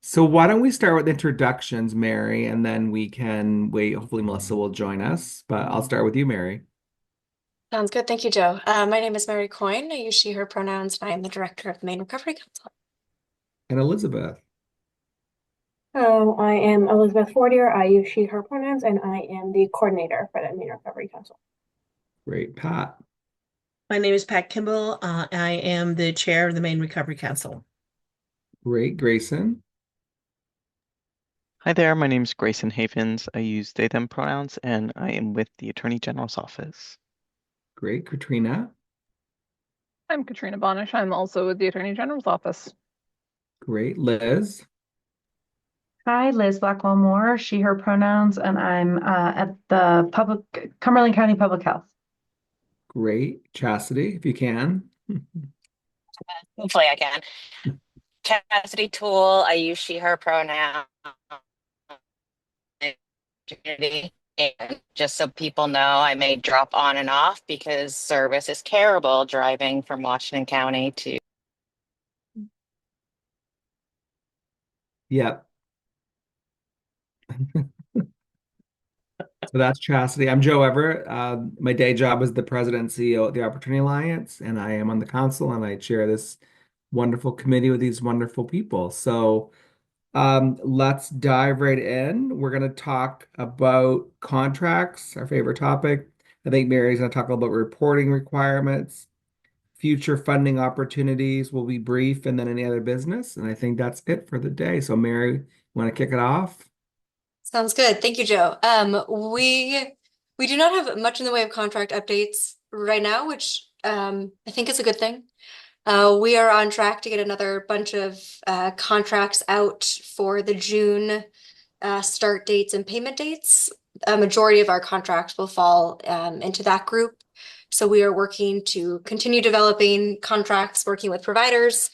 So why don't we start with introductions, Mary, and then we can wait. Hopefully, Melissa will join us, but I'll start with you, Mary. Sounds good. Thank you, Joe. My name is Mary Coyne. I use she, her pronouns, and I am the director of the Maine Recovery Council. And Elizabeth. Hello, I am Elizabeth Fortier. I use she, her pronouns, and I am the coordinator for the Maine Recovery Council. Great. Pat. My name is Pat Kimball. I am the chair of the Maine Recovery Council. Great. Grayson. Hi there, my name is Grayson Havens. I use they, them pronouns, and I am with the Attorney General's office. Great. Katrina. I'm Katrina Bonish. I'm also with the Attorney General's office. Great. Liz. Hi, Liz Blackwell Moore, she, her pronouns, and I'm at the Cumberland County Public Health. Great. Chastity, if you can. Hopefully I can. Chastity Tool, I use she, her pronoun. Community. And just so people know, I may drop on and off because service is terrible driving from Washington County to. Yep. So that's Chastity. I'm Joe Everett. My day job is the president and CEO at the Opportunity Alliance, and I am on the council and I chair this wonderful committee with these wonderful people. So let's dive right in. We're going to talk about contracts, our favorite topic. I think Mary's going to talk about reporting requirements, future funding opportunities will be brief, and then any other business. And I think that's it for the day. So, Mary, you want to kick it off? Sounds good. Thank you, Joe. We do not have much in the way of contract updates right now, which I think is a good thing. We are on track to get another bunch of contracts out for the June start dates and payment dates. A majority of our contracts will fall into that group. So we are working to continue developing contracts, working with providers.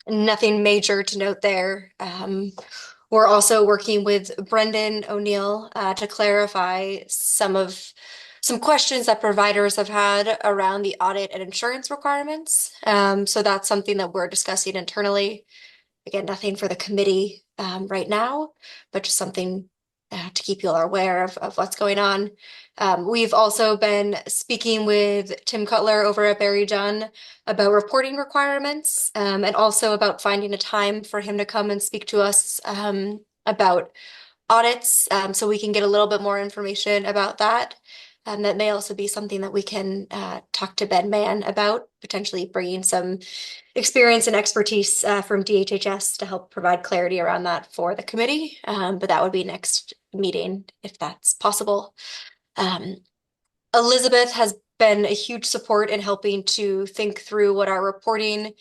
Nothing major to note there. We're also working with Brendan O'Neill to clarify some questions that providers have had around the audit and insurance requirements. So that's something that we're discussing internally. Again, nothing for the committee right now, but just something to keep you all aware of what's going on. We've also been speaking with Tim Cutler over at Barry Dunn about reporting requirements and also about finding a time for him to come and speak to us about audits so we can get a little bit more information about that. That may also be something that we can talk to Ben Mann about, potentially bringing some experience and expertise from DHHS to help provide clarity around that for the committee. But that would be next meeting if that's possible. Elizabeth has been a huge support in helping to think through what our reporting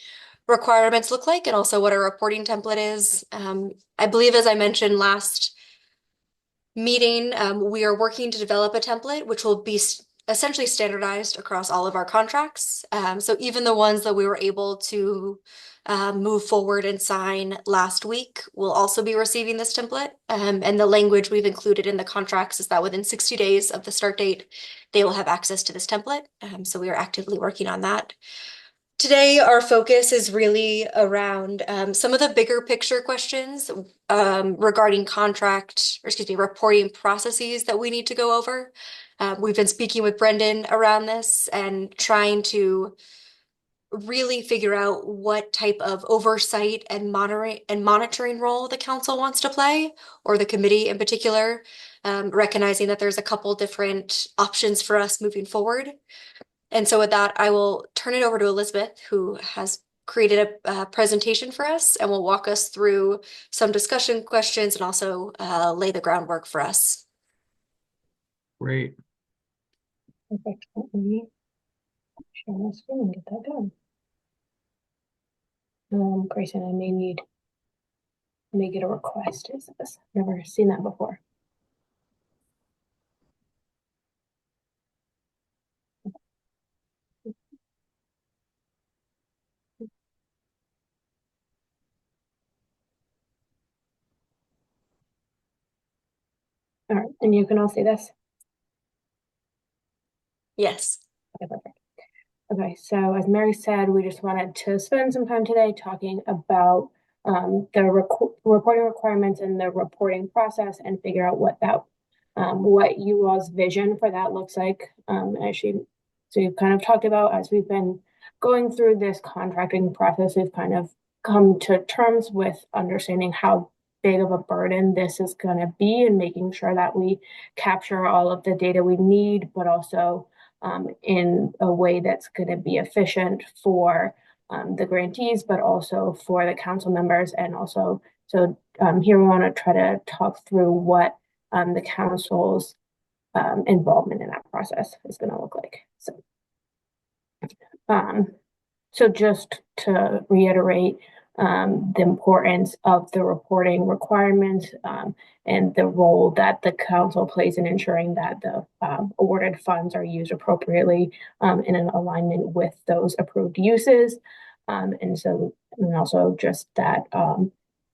requirements look like and also what our reporting template is. I believe, as I mentioned last meeting, we are working to develop a template which will be essentially standardized across all of our contracts. So even the ones that we were able to move forward and sign last week will also be receiving this template. And the language we've included in the contracts is that within 60 days of the start date, they will have access to this template. So we are actively working on that. Today, our focus is really around some of the bigger picture questions regarding reporting processes that we need to go over. We've been speaking with Brendan around this and trying to really figure out what type of oversight and monitoring role the council wants to play, or the committee in particular, recognizing that there's a couple different options for us moving forward. And so with that, I will turn it over to Elizabeth, who has created a presentation for us and will walk us through some discussion questions and also lay the groundwork for us. Great. Perfect. Let me share my screen and get that done. Grayson, I may get a request. Is this? Never seen that before. All right, and you can all see this? Yes. Okay, perfect. Okay, so as Mary said, we just wanted to spend some time today talking about the reporting requirements and the reporting process and figure out what you all's vision for that looks like. So we've kind of talked about as we've been going through this contracting process, we've kind of come to terms with understanding how big of a burden this is going to be and making sure that we capture all of the data we need, but also in a way that's going to be efficient for the grantees, but also for the council members. And also, so here we want to try to talk through what the council's involvement in that process is going to look like. So just to reiterate, the importance of the reporting requirements and the role that the council plays in ensuring that the awarded funds are used appropriately in an alignment with those approved uses. And also just that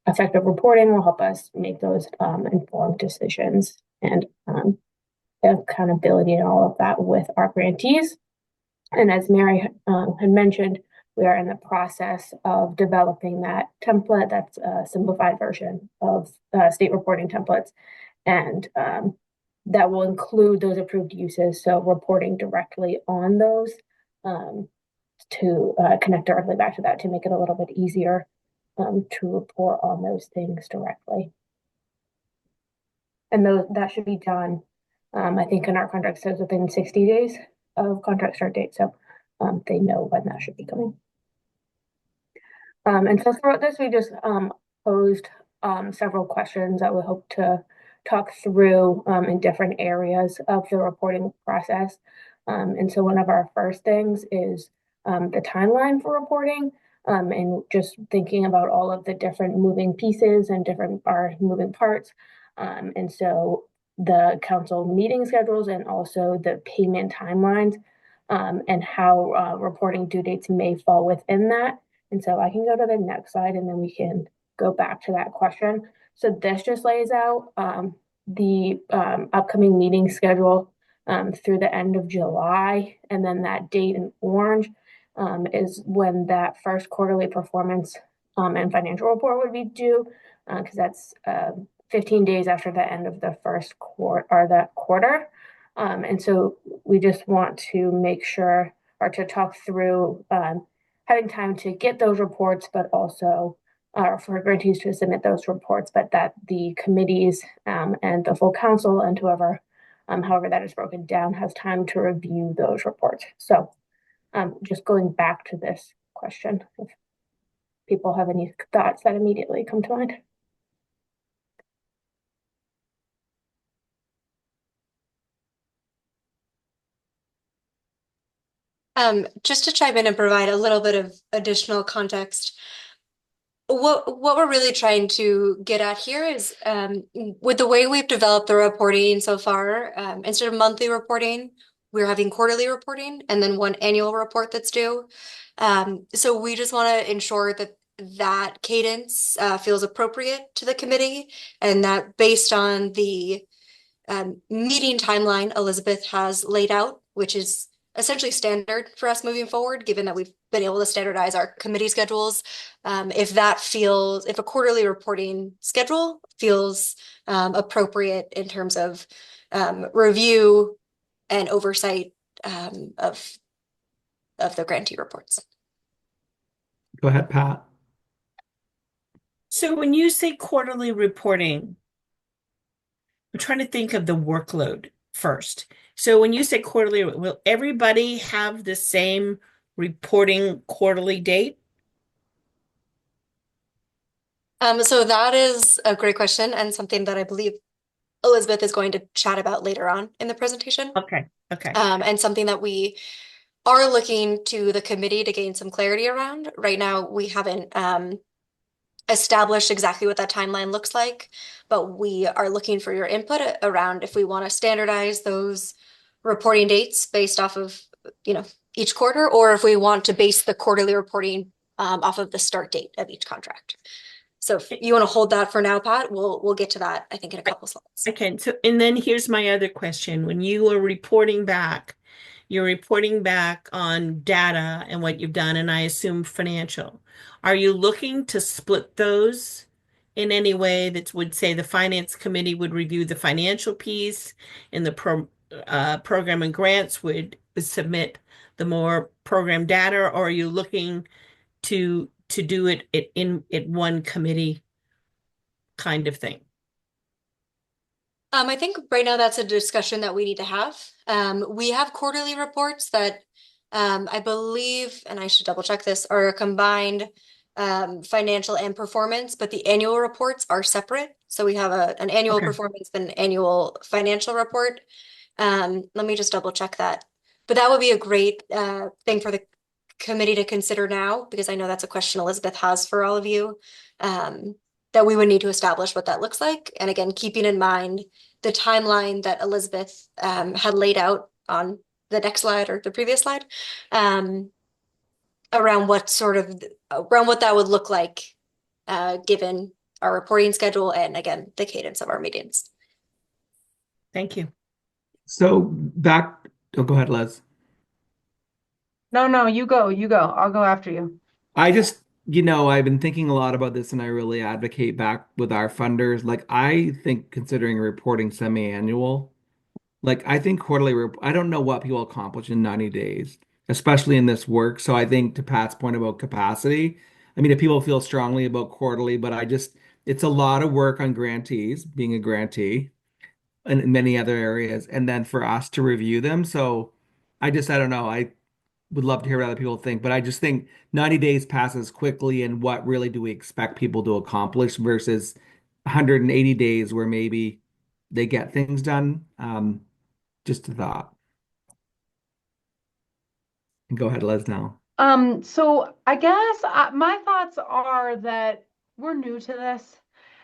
effective reporting will help us make those informed decisions and accountability and all of that with our grantees. And as Mary had mentioned, we are in the process of developing that template. That's a simplified version of state reporting templates. And that will include those approved uses. So reporting directly on those to connect directly back to that to make it a little bit easier to report on those things directly. And that should be done, I think in our contract says within 60 days of contract start date. So they know when that should be coming. And so throughout this, we just posed several questions that we hope to talk through in different areas of the reporting process. And so one of our first things is the timeline for reporting and just thinking about all of the different moving pieces and different moving parts. And so the council meeting schedules and also the payment timelines and how reporting due dates may fall within that. And so I can go to the next slide and then we can go back to that question. So this just lays out the upcoming meeting schedule through the end of July. And then that date in orange is when that first quarterly performance and financial report would be due, because that's 15 days after the end of the first quarter or that quarter. And so we just want to make sure or to talk through having time to get those reports, but also for grantees to submit those reports, but that the committees and the full council and whoever, however that is broken down, has time to review those reports. So just going back to this question, if people have any thoughts that immediately come to mind. Just to chime in and provide a little bit of additional context, what we're really trying to get at here is with the way we've developed the reporting so far, instead of monthly reporting, we're having quarterly reporting and then one annual report that's due. So we just want to ensure that that cadence feels appropriate to the committee and that based on the meeting timeline Elizabeth has laid out, which is essentially standard for us moving forward, given that we've been able to standardize our committee schedules. If a quarterly reporting schedule feels appropriate in terms of review and oversight of the grantee reports. Go ahead, Pat. So when you say quarterly reporting, I'm trying to think of the workload first. So when you say quarterly, will everybody have the same reporting quarterly date? So that is a great question and something that I believe Elizabeth is going to chat about later on in the presentation. Okay. And something that we are looking to the committee to gain some clarity around. Right now, we haven't established exactly what that timeline looks like, but we are looking for your input around if we want to standardize those reporting dates based off of, each quarter, or if we want to base the quarterly reporting off of the start date of each contract. So if you want to hold that for now, Pat, we'll get to that, I think, in a couple slides. Okay. So, and then here's my other question. When you are reporting back, You're reporting back on data and what you've done, and I assume financial. Are you looking to split those in any way that would say the finance committee would review the financial piece and the program and grants would submit the more program data, or are you looking to do it in one committee kind of thing? I think right now that's a discussion that we need to have. We have quarterly reports that I believe, and I should double check this, are a combined financial and performance, but the annual reports are separate. So we have an annual Okay. performance and an annual financial report. Let me just double check that. But that would be a great thing for the committee to consider now, because I know that's a question Elizabeth has for all of you. That we would need to establish what that looks like. And again, keeping in mind the timeline that Elizabeth had laid out on the next slide or the previous slide, around what that would look like, given our reporting schedule and again, the cadence of our meetings. Thank you. So back, oh, go ahead, Les. No, you go, you go. I'll go after you. I just, I've been thinking a lot about this and I really advocate back with our funders. Like, I think considering reporting semi-annual, like, I think I don't know what people accomplish in 90 days, especially in this work. So I think to Pat's point about capacity, I mean, if people feel strongly about quarterly, but it's a lot of work on grantees, being a grantee, and in many other areas, and then for us to review them. So I don't know. I would love to hear what other people think, but I just think 90 days passes quickly, and what really do we expect people to accomplish versus 180 days where maybe they get things done? Just a thought. Go ahead, Les now. So I guess my thoughts are that we're new to this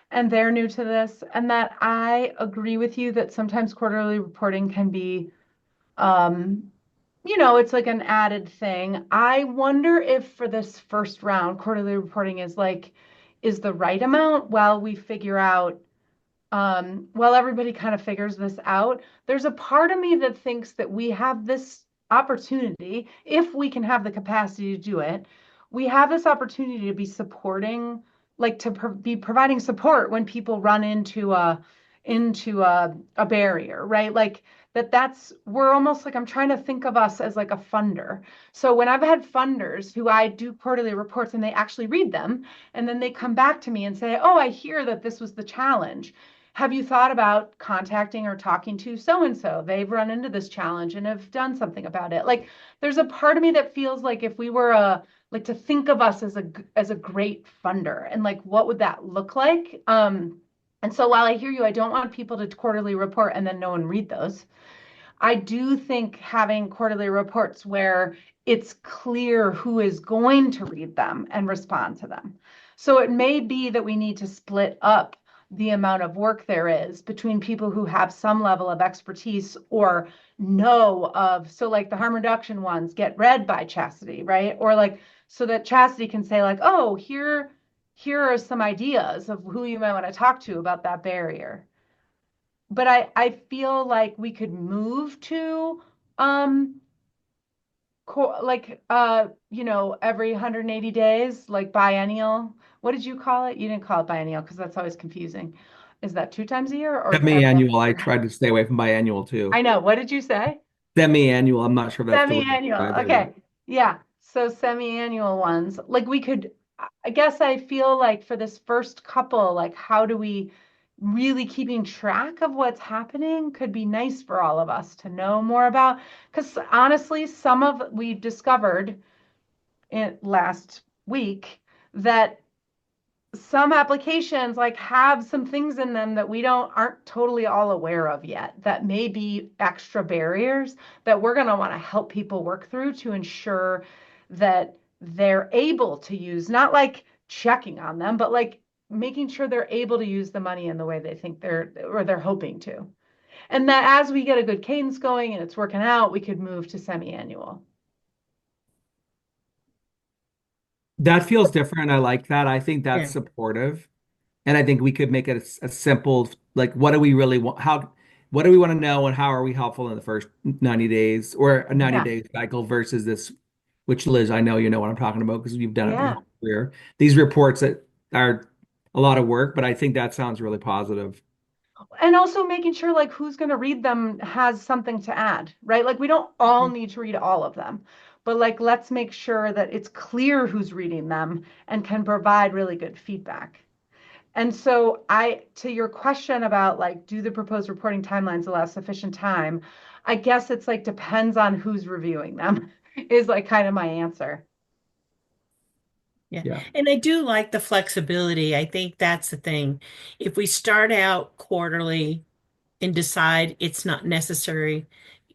and they're new to this, and that I agree with you that sometimes quarterly reporting can be, um, it's like an added thing. I wonder if for this first round, quarterly reporting is the right amount while we figure out, while everybody kind of figures this out. There's a part of me that thinks that we have this opportunity, if we can have the capacity to do it, we have this opportunity to be supporting, like to be providing support when people run into a barrier, right? Like we're almost like, I'm trying to think of us as like a funder. So when I've had funders who I do quarterly reports and they actually read them, and then they come back to me and say, oh, I hear that this was the challenge. Have you thought about contacting or talking to so and so? They've run into this challenge and have done something about it. Like, there's a part of me that feels like if we were like to think of us as a great funder, and like what would that look like? And so while I hear you, I don't want people to quarterly report and then no one read those. I do think having quarterly reports where it's clear who is going to read them and respond to them. So it may be that we need to split up the amount of work there is between people who have some level of expertise or know of. So like the harm reduction ones get read by Chastity, right? Or like, so that Chastity can say like, oh, here are some ideas of who you might want to talk to about that barrier. But I feel like we could move to um every 180 days, like biennial. What did you call it? You didn't call it biennial because that's always confusing. Is that 2 times a year or every other Semi-annual, I year? tried to stay away from biannual I too. know. What did you say? Semi-annual, I'm not sure if that's the way to Semi-annual. describe it. Okay. Yeah. So semi-annual ones. Like we could, I guess I feel like for this first couple, like how do we really keeping track of what's happening could be nice for all of us to know more about. Because honestly, we discovered in last week that some applications like have some things in them that we aren't totally all aware of yet, that may be extra barriers that we're going to want to help people work through to ensure that they're able to use, not like checking on them, but like making sure they're able to use the money in the way they think they're hoping to. And that as we get a good cadence going and it's working out, we could move to semi-annual. That feels different. I like that. I think that's Yeah. supportive. And I think we could make it a simple, like, what do we really want? How what do we want to know and how are we helpful in the first 90 days or a 90 Yeah. day cycle versus this, which Liz, I know you know what I'm talking about because you've done it your Yeah. whole career. These reports that are a lot of work, but I think that sounds really positive. And also making sure like who's going to read them has something to add, right? Like we don't all need to read all of them, but like let's make sure that it's clear who's reading them and can provide really good feedback. And so to your question about like, do the proposed reporting timelines allow sufficient time? I guess it's like depends on who's reviewing them is like kind of my answer. Yeah. Yeah. And I do like the flexibility. I think that's the thing. If we start out quarterly and decide it's not necessary,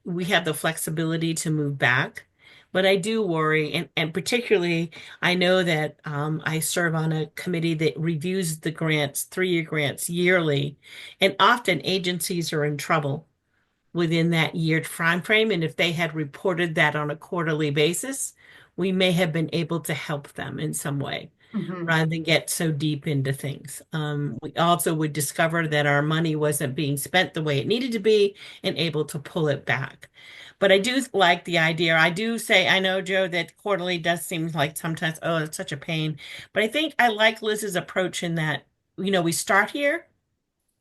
we have the flexibility to move back. But I do worry, and particularly, I know that I serve on a committee that reviews the grants, 3-year grants yearly, and often agencies are in trouble within that year time frame. And if they had reported that on a quarterly basis, we may have been able to help them in some way Mhm. rather than get so deep into things. We also would discover that our money wasn't being spent the way it needed to be and able to pull it back. But I do like the idea. I do say, I know, Joe, that quarterly does seem like sometimes, oh, it's such a pain. But I think I like Liz's approach in that, we start here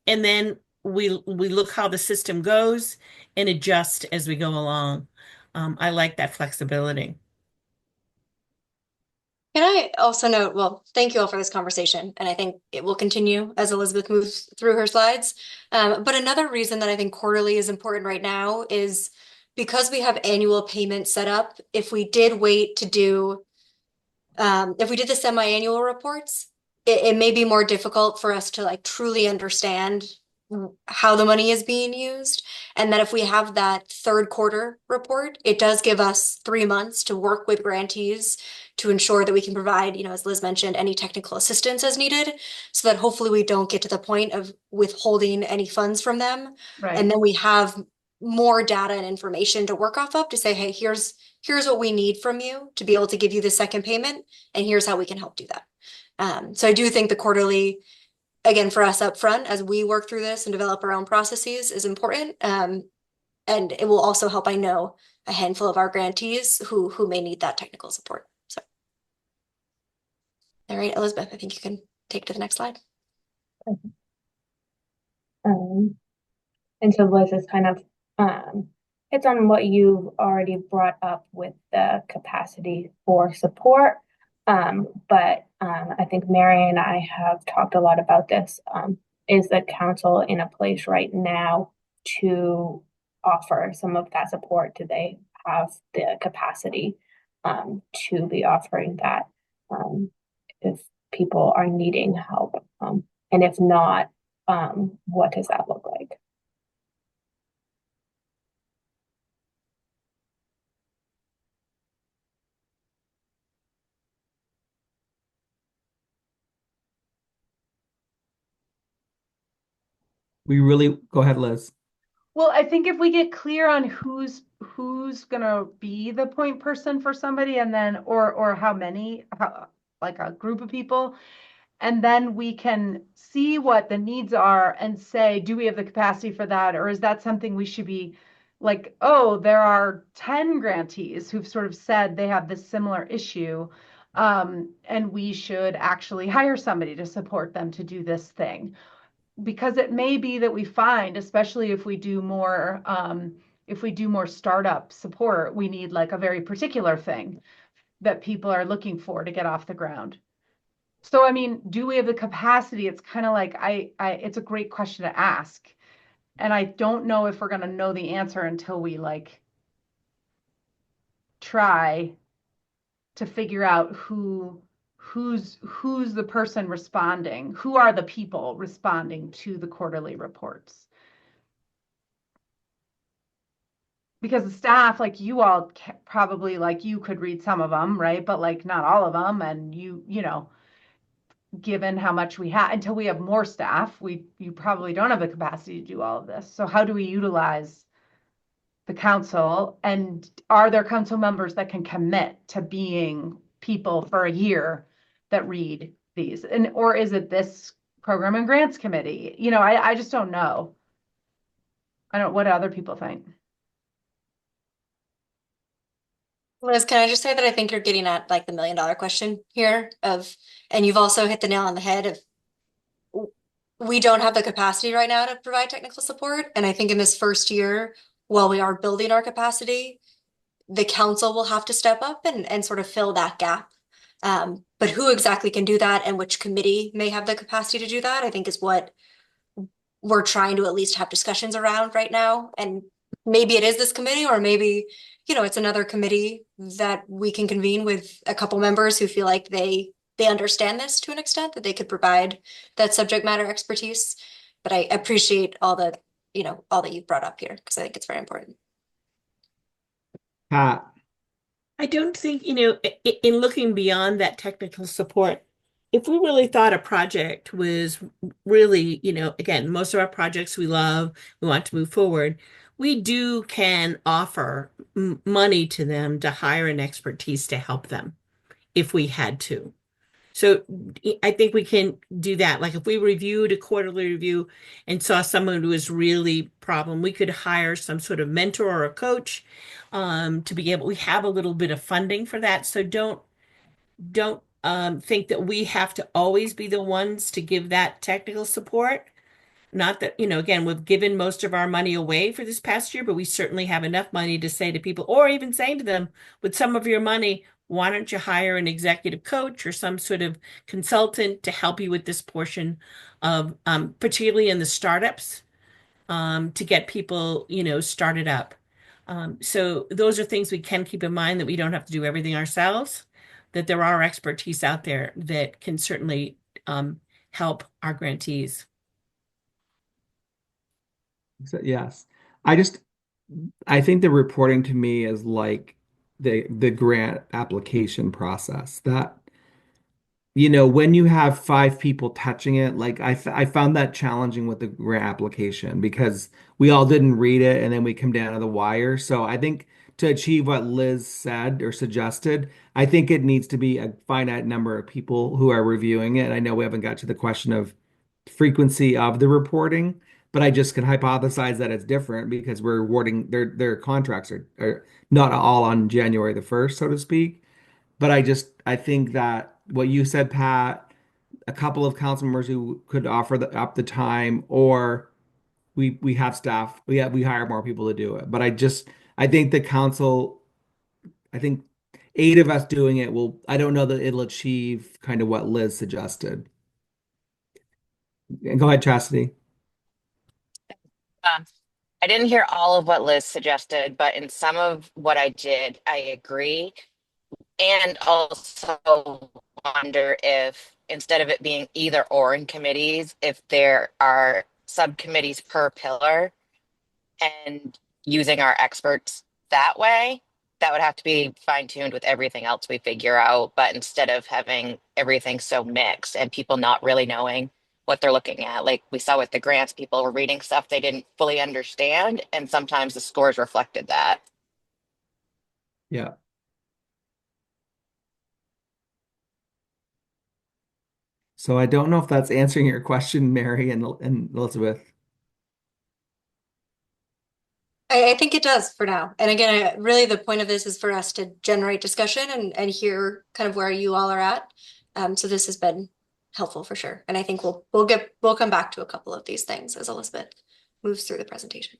and then we look how the system goes and adjust as we go along. I like that flexibility. Can I also note, well, thank you all for this conversation, and I think it will continue as Elizabeth moves through her slides. But another reason that I think quarterly is important right now is because we have annual payments set up, if we did wait to do if we did the semi-annual reports, it may be more difficult for us to like truly understand how the money is being used. And that if we have that third quarter report, it does give us 3 months to work with grantees to ensure that we can provide, as Liz mentioned, any technical assistance as needed, so that hopefully we don't get to the point of withholding any funds from them. Right. And then we have more data and information to work off of to say, hey, here's what we need from you to be able to give you the second payment, and here's how we can help do that. So I do think the quarterly, again, for us up front, as we work through this and develop our own processes, is important. And it will also help, I know, a handful of our grantees who may need that technical support. So, all right, Elizabeth, I think you can take to the next slide. Um, and so Liz is kind of it's on what you've already brought up with the capacity for support. But I think Mary and I have talked a lot about this. Is the council in a place right now to offer some of that support? Do they have the capacity to be offering that if people are needing help? And if not, what does that look like? We really go ahead, Liz. Well, I think if we get clear on who's gonna be the point person for somebody, and then or how many, like a group of people, and then we can see what the needs are and say, do we have the capacity for that, or is that something we should be like, oh, there are 10 grantees who've sort of said they have this similar issue, and we should actually hire somebody to support them to do this thing, because it may be that we find, especially if we do more startup support, we need like a very particular thing that people are looking for to get off the ground. So, I mean, do we have the capacity? It's kind of like it's a great question to ask. And I don't know if we're going to know the answer until we like try to figure out who's the person responding, who are the people responding to the quarterly reports. Because the staff, like you all probably like you could read some of them, right? But like not all of them. And given how much we have, until we have more staff, you probably don't have the capacity to do all of this. So how do we utilize the council? And are there council members that can commit to being people for a year that read these? And or is it this program and grants committee? I just don't know. what do other people think? Liz, can I just say that I think you're getting at like the $1 million question here of, and you've also hit the nail on the head of we don't have the capacity right now to provide technical support. And I think in this first year, while we are building our capacity, the council will have to step up and sort of fill that gap. But who exactly can do that and which committee may have the capacity to do that, I think is what we're trying to at least have discussions around right now. And maybe it is this committee, or maybe, it's another committee that we can convene with a couple members who feel like they understand this to an extent that they could provide that subject matter expertise. But I appreciate all that you've brought up here because I think it's very important. Pat, I don't think, in looking beyond that technical support, if we really thought a project was really, again, most of our projects we love, we want to move forward, we can offer money to them to hire an expertise to help them if we had to. So I think we can do that. Like if we reviewed a quarterly review and saw someone who was really problem, we could hire some sort of mentor or a coach to be able. We have a little bit of funding for that, so don't think that we have to always be the ones to give that technical support. Not that, again, we've given most of our money away for this past year, but we certainly have enough money to say to people, or even saying to them, with some of your money, why don't you hire an executive coach or some sort of consultant to help you with this portion of, particularly in the startups, to get people, started up. So those are things we can keep in mind, that we don't have to do everything ourselves, that there are expertise out there that can certainly help our grantees. yes. I just I think the reporting to me is like the grant application process. That when you have five people touching it, like I found that challenging with the grant application because we all didn't read it and then we come down to the wire. So I think to achieve what Liz said or suggested, I think it needs to be a finite number of people who are reviewing it. I know we haven't got to the question of frequency of the reporting, but I just can hypothesize that it's different because we're awarding their contracts are not all on January the 1st, so to speak. But I think that what you said, Pat, a couple of council members who could offer up the time, or we have staff, we hire more people to do it. But I think the council, I think eight of us doing it will, I don't know that it'll achieve kind of what Liz suggested. Go ahead, Chastity. Um, I didn't hear all of what Liz suggested, but in some of what I did, I agree. And also wonder if instead of it being either or in committees, if there are subcommittees per pillar and using our experts that way, that would have to be fine-tuned with everything else we figure out. But instead of having everything so mixed and people not really knowing what they're looking at, like we saw with the grants, people were reading stuff they didn't fully understand, and sometimes the scores reflected that. Yeah. So I don't know if that's answering your question, Mary and Elizabeth. I think it does for now. And again, really the point of this is for us to generate discussion and hear kind of where you all are at. So this has been helpful for sure. And I think we'll come back to a couple of these things as Elizabeth moves through the presentation.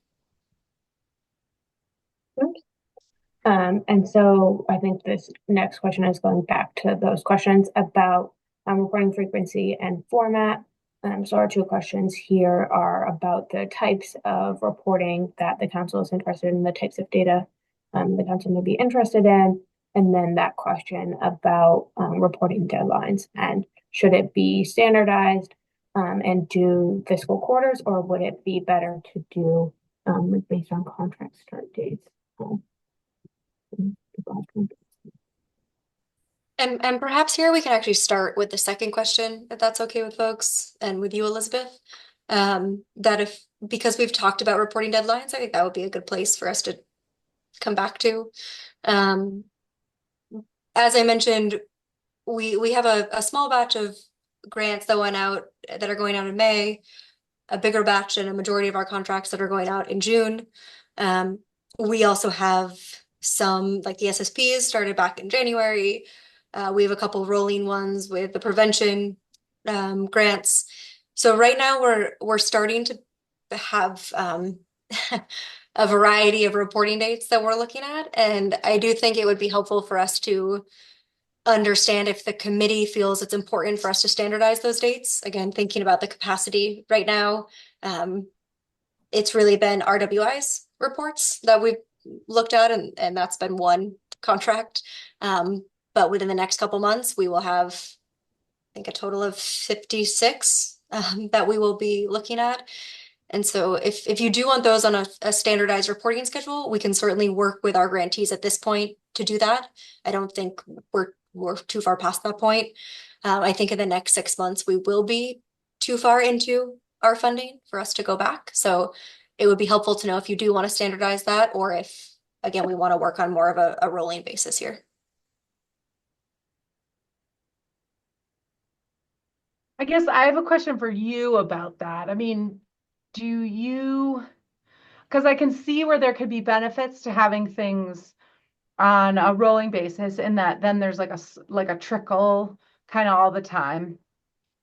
And so I think this next question is going back to those questions about reporting frequency and format. So our two questions here are about the types of reporting that the council is interested in, the types of data the council may be interested in, and then that question about reporting deadlines and should it be standardized and do fiscal quarters, or would it be better to do based on contract start dates? And perhaps here we can actually start with the second question, if that's okay with folks and with you, Elizabeth. Because we've talked about reporting deadlines, I think that would be a good place for us to come back to. As I mentioned, we have a small batch of grants that went out that are going out in May. a bigger batch and a majority of our contracts that are going out in June. We also have some, like the SSPs started back in January. We have a couple rolling ones with the prevention grants. So right now we're starting to have a variety of reporting dates that we're looking at. And I do think it would be helpful for us to understand if the committee feels it's important for us to standardize those dates. Again, thinking about the capacity right now, it's really been RWI's reports that we've looked at, and that's been one contract. But within the next couple months, we will have, I think, a total of 56 that we will be looking at. And so if you do want those on a standardized reporting schedule, we can certainly work with our grantees at this point to do that. I don't think we're too far past that point. I think in the next 6 months, we will be too far into our funding for us to go back. So it would be helpful to know if you do want to standardize that, or if, again, we want to work on more of a rolling basis here. I guess I have a question for you about that. I mean, do you, because I can see where there could be benefits to having things on a rolling basis in that then there's like a trickle kind of all the time.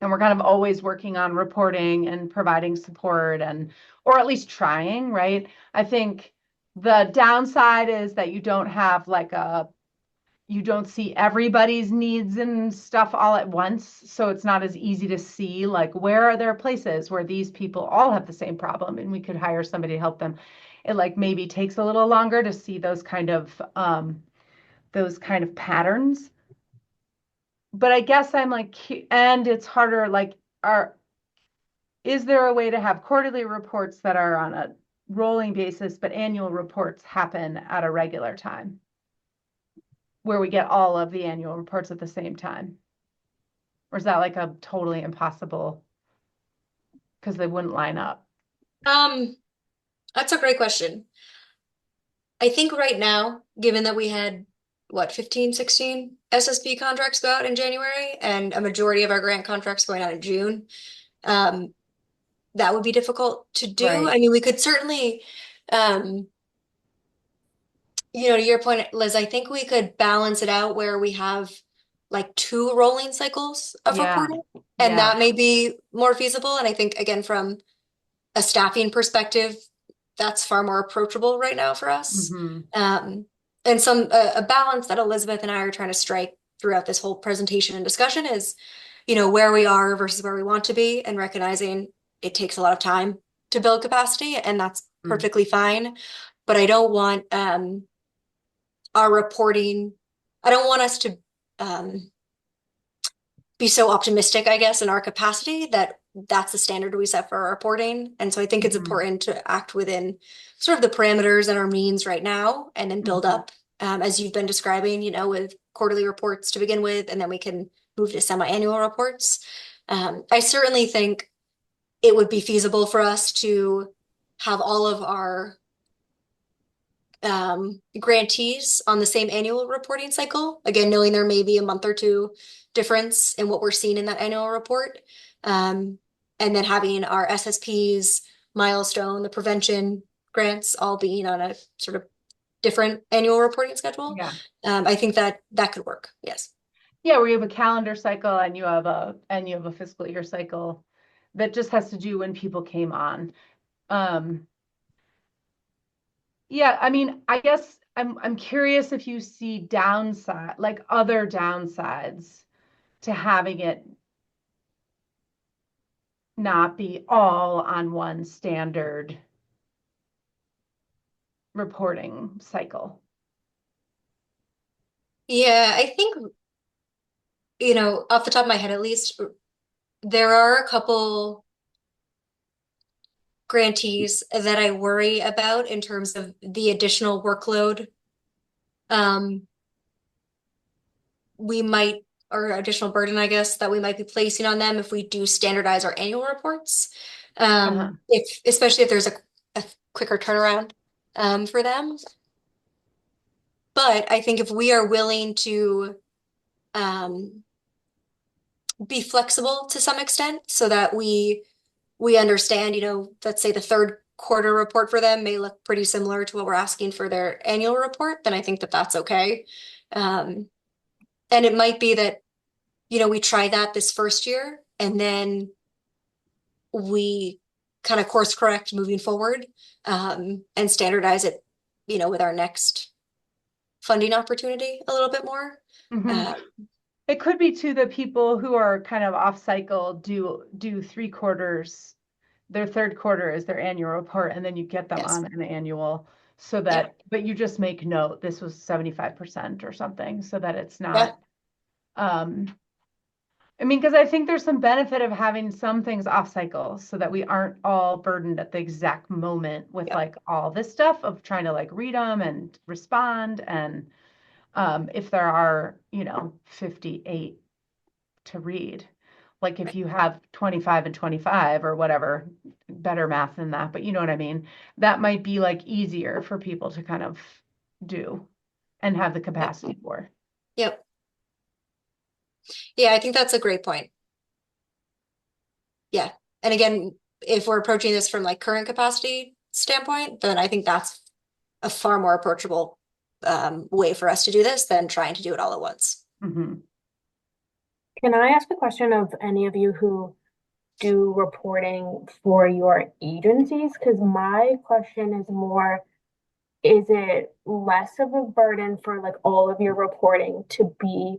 And we're kind of always working on reporting and providing support and or at least trying, right? I think the downside is that you don't see everybody's needs and stuff all at once. So it's not as easy to see like where are there places where these people all have the same problem and we could hire somebody to help them. It like maybe takes a little longer to see those kind of patterns. But I guess I'm like, and it's harder, like, is there a way to have quarterly reports that are on a rolling basis, but annual reports happen at a regular time? Where we get all of the annual reports at the same time? Or is that like a totally impossible because they wouldn't line up? That's a great question. I think right now, given that we had what, 15, 16 SSP contracts go out in January and a majority of our grant contracts going out in June, that would be difficult to do. Right. I mean, we could certainly, to your point, Liz, I think we could balance it out where we have like 2 rolling cycles of Yeah. reporting, and Yeah. that may be more feasible. And I think, again, from a staffing perspective, that's far more approachable right now for us. Mm-hmm. And a balance that Elizabeth and I are trying to strike throughout this whole presentation and discussion is, where we are versus where we want to be, and recognizing it takes a lot of time to build capacity, and that's perfectly fine. But I don't want our reporting, I don't want us to be so optimistic, I guess, in our capacity that that's the standard we set for our reporting. And so I think it's important to act within sort of the parameters and our means right now, and then build up, as you've been describing, with quarterly reports to begin with, and then we can move to semi-annual reports. I certainly think it would be feasible for us to have all of our grantees on the same annual reporting cycle. Again, knowing there may be a month or two difference in what we're seeing in that annual report. And then having our SSPs, milestone, the prevention grants all being on a sort of different annual reporting schedule. Yeah. I think that could work. Yes. Yeah, where you have a calendar cycle and you have a fiscal year cycle that just has to do when people came on. Yeah, I mean, I guess I'm curious if you see other downsides to having it not be all on one standard reporting cycle. Yeah, I think, off the top of my head, at least, there are a couple grantees that I worry about in terms of the additional workload we might, or additional burden, I guess, that we might be placing on them if we do standardize our annual reports. Especially if there's a quicker turnaround for them. But I think if we are willing to be flexible to some extent so that we we understand, let's say the third quarter report for them may look pretty similar to what we're asking for their annual report, then I think that that's okay. And it might be that, we try that this first year and then we kind of course correct moving forward, and standardize it, with our next funding opportunity a little bit more. Mhm. It could be too that people who are kind of off cycle do 3 quarters. Their third quarter is their annual report, and then you get them Yes. on an annual so Yeah. that, but you just make note, this was 75% or something, so that it's Yeah. not, I mean, because I think there's some benefit of having some things off cycle so that we aren't all burdened at the exact moment with Yeah. like all this stuff of trying to like read them and respond. And if there are, 58 to read, like if you have 25 and 25 or whatever, better math than that, but you know what I mean? That might be like easier for people to kind of do and have the capacity for. Yep. Yeah, I think that's a great point. Yeah. And again, if we're approaching this from like current capacity standpoint, then I think that's a far more approachable way for us to do this than trying to do it all at once. Mm-hmm. Can I ask a question of any of you who do reporting for your agencies? Because my question is more, is it less of a burden for like all of your reporting to be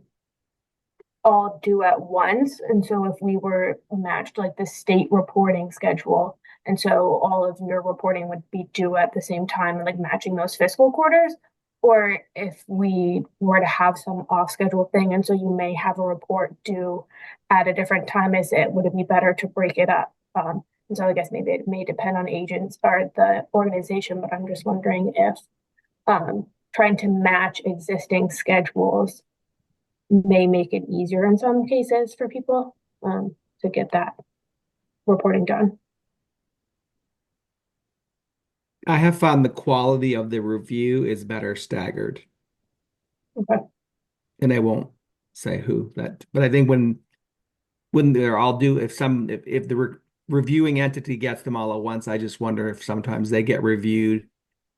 all due at once? And so if we were matched like the state reporting schedule, and so all of your reporting would be due at the same time and like matching those fiscal quarters, or if we were to have some off schedule thing, and so you may have a report due at a different time, would it be better to break it up? And so I guess maybe it may depend on agents or the organization, but I'm just wondering if trying to match existing schedules may make it easier in some cases for people to get that reporting done. I have found the quality of the review is better staggered, Okay. and I won't say who that, but I think when they're all due, if the reviewing entity gets them all at once, I just wonder if sometimes they get reviewed.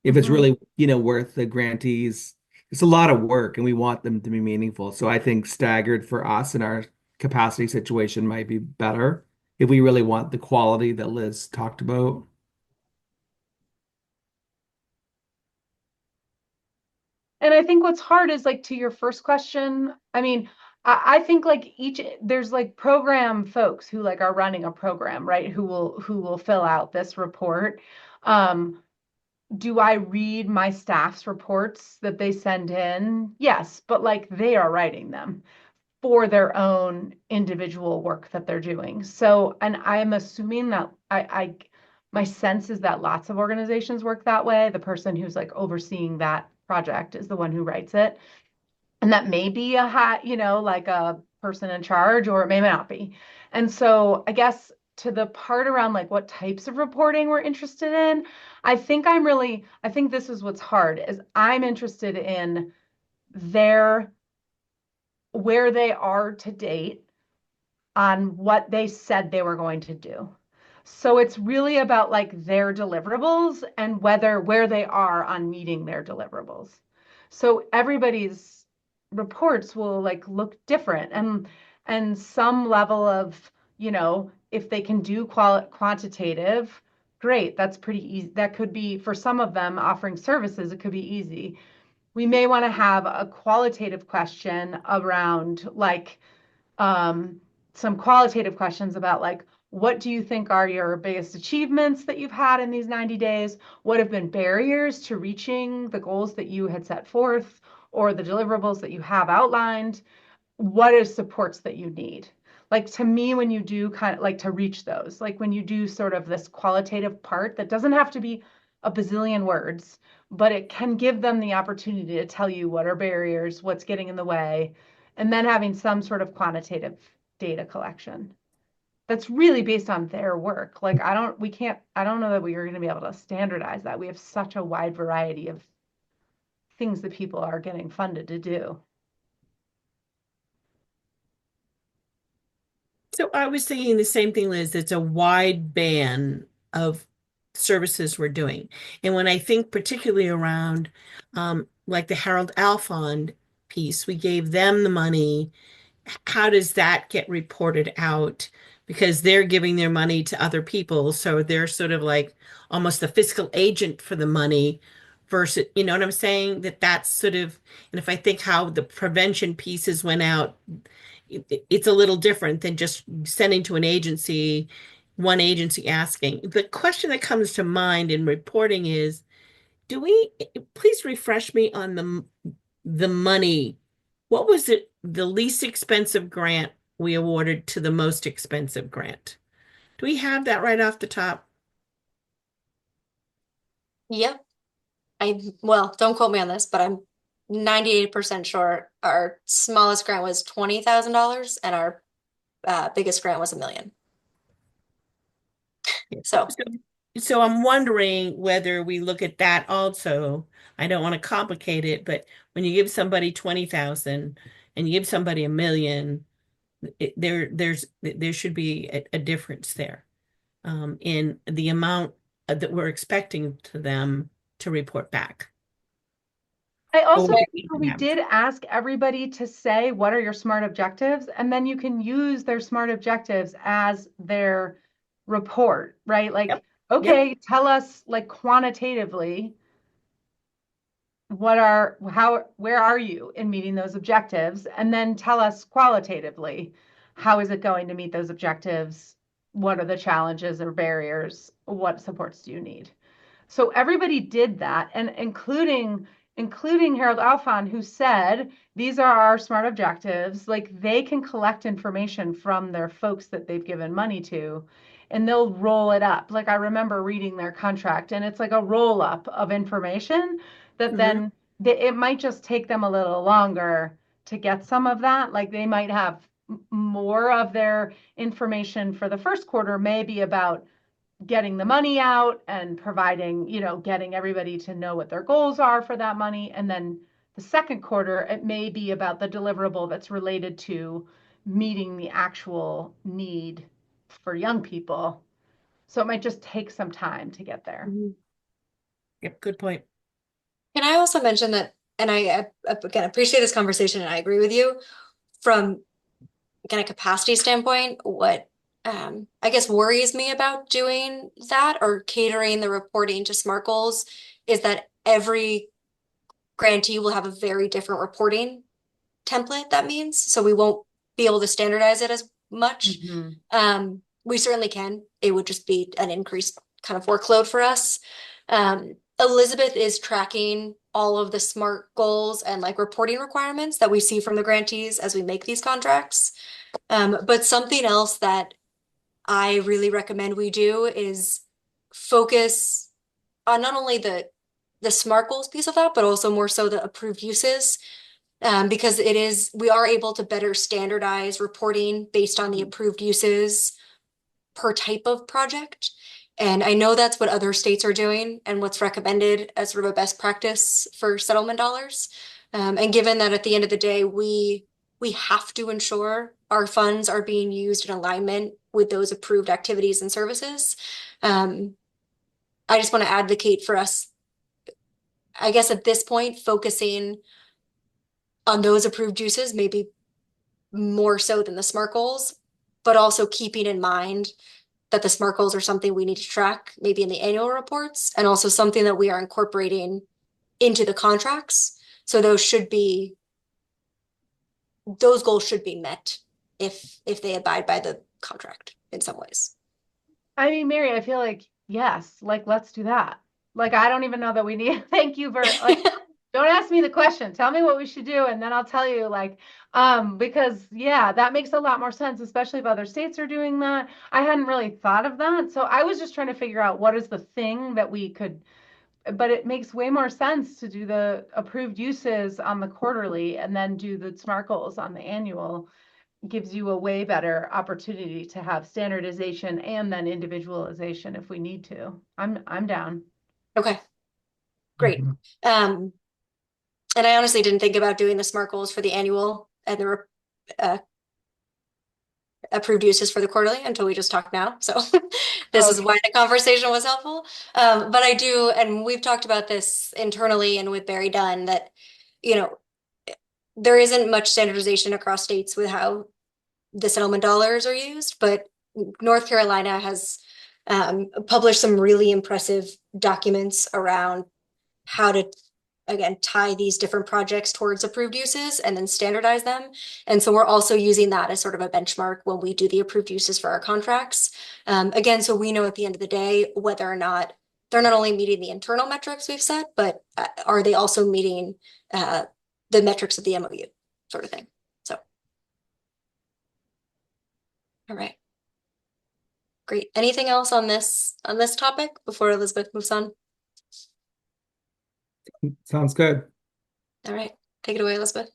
If it's Mm-hmm. really, worth the grantees, it's a lot of work and we want them to be meaningful. So I think staggered for us in our capacity situation might be better if we really want the quality that Liz talked about. And I think what's hard is like to your first question. I mean, I think like there's like program folks who like are running a program, right? Who will fill out this report. Do I read my staff's reports that they send in? Yes, but like they are writing them for their own individual work that they're doing. So, and I'm assuming that my sense is that lots of organizations work that way. The person who's like overseeing that project is the one who writes it. And that may be like a person in charge, or it may not be. And so I guess to the part around like what types of reporting we're interested in, I think this is what's hard, is I'm interested in their where they are to date on what they said they were going to do. So it's really about like their deliverables and where they are on meeting their deliverables. So everybody's reports will like look different, and some level of, if they can do quantitative, great, that's pretty easy. That could be for some of them offering services, it could be easy. We may want to have a qualitative question around like some qualitative questions about like, what do you think are your biggest achievements that you've had in these 90 days? What have been barriers to reaching the goals that you had set forth or the deliverables that you have outlined? What is supports that you need? Like to me, when you do kind of like to reach those, like when you do sort of this qualitative part that doesn't have to be a bazillion words, but it can give them the opportunity to tell you what are barriers, what's getting in the way, and then having some sort of quantitative data collection that's really based on their work. Like I don't know that we are going to be able to standardize that. We have such a wide variety of things that people are getting funded to do. So I was thinking the same thing, Liz. It's a wide band of services we're doing. And when I think particularly around like the Harold Alfond piece, we gave them the money. How does that get reported out? Because they're giving their money to other people. So they're sort of like almost the fiscal agent for the money versus, you know what I'm saying? That's sort of, and if I think how the prevention pieces went out, it's a little different than just sending to an agency, one agency asking. The question that comes to mind in reporting is, do we, please refresh me on the money. What was it, the least expensive grant we awarded to the most expensive grant? Do we have that right off the top? Yep. Well, don't quote me on this, but I'm 98% sure our smallest grant was $20,000 and our biggest grant was 1 million. Yeah. So, So I'm wondering whether we look at that also. I don't want to complicate it, but when you give somebody 20,000 and you give somebody 1 million, there should be a difference there in the amount that we're expecting to them to report back. I Or also what think we we have. did ask everybody to say, what are your SMART objectives? And then you can use their SMART objectives as their report, right? Like, Yep. okay, tell us like quantitatively where are you in meeting those objectives? And then tell us qualitatively, how is it going to meet those objectives? What are the challenges or barriers? What supports do you need? So everybody did that, and including Harold Alfond, who said these are our SMART objectives. Like, they can collect information from their folks that they've given money to, and they'll roll it up. Like, I remember reading their contract, and it's like a roll up of information that Mhm. then it might just take them a little longer to get some of that. Like, they might have more of their information for the first quarter, maybe about getting the money out and providing, getting everybody to know what their goals are for that money. And then the second quarter, it may be about the deliverable that's related to meeting the actual need for young people. So it might just take some time to get there. Yep, good point. can I also mention that, and again appreciate this conversation and I agree with you from kind of capacity standpoint, what I guess worries me about doing that or catering the reporting to SMART goals is that every grantee will have a very different reporting template, that means. So we won't be able to standardize it as much. We certainly can. It would just be an increased kind of workload for us. Elizabeth is tracking all of the SMART goals and like reporting requirements that we see from the grantees as we make these contracts. But something else that I really recommend we do is focus on not only the SMART goals piece of that, but also more so the approved uses. Because we are able to better standardize reporting based on the approved uses per type of project. And I know that's what other states are doing and what's recommended as sort of a best practice for settlement dollars. And given that at the end of the day, we have to ensure our funds are being used in alignment with those approved activities and services. I just want to advocate for us, I guess at this point, focusing on those approved uses, maybe more so than the SMART goals, but also keeping in mind that the SMART goals are something we need to track maybe in the annual reports and also something that we are incorporating into the contracts. So those goals should be met if they abide by the contract in some ways. I mean, Mary, I feel like, yes, like, let's do that. Like, I don't even know that we need, thank you for, like, don't ask me the question. Tell me what we should do, and then I'll tell you, like, because yeah, that makes a lot more sense, especially if other states are doing that. I hadn't really thought of that. So I was just trying to figure out what is the thing that we could, but it makes way more sense to do the approved uses on the quarterly and then do the SMART goals on the annual. Gives you a way better opportunity to have standardization and then individualization if we need to. I'm down. Okay, great. And I honestly didn't think about doing the SMART goals for the annual and uh, approved uses for the quarterly until we just talked now. So this is Okay. why the conversation was helpful. But I do, and we've talked about this internally and with Barry Dunn, that, you know, there isn't much standardization across states with how the settlement dollars are used, but North Carolina has published some really impressive documents around how to, again, tie these different projects towards approved uses and then standardize them. And so we're also using that as sort of a benchmark when we do the approved uses for our contracts. Again, so we know at the end of the day whether or not they're not only meeting the internal metrics we've set, but are they also meeting the metrics of the MOU sort of thing. So, all right. Great. Anything else on this topic before Elizabeth moves on? Sounds good. All right. Take it away, Elizabeth.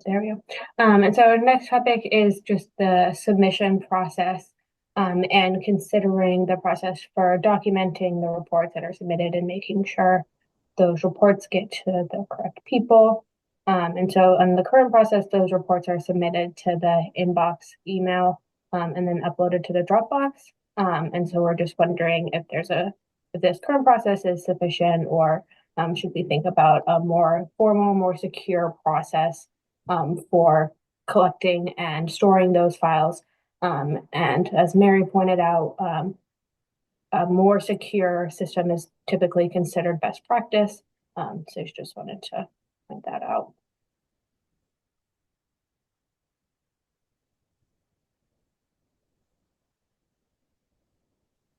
There we go. And so our next topic is just the submission process, and considering the process for documenting the reports that are submitted and making sure those reports get to the correct people. And so in the current process, those reports are submitted to the inbox email, and then uploaded to the Dropbox. And so we're just wondering if this current process is sufficient, or should we think about a more formal, more secure process for collecting and storing those files. And as Mary pointed out, a more secure system is typically considered best practice. So she just wanted to point that out.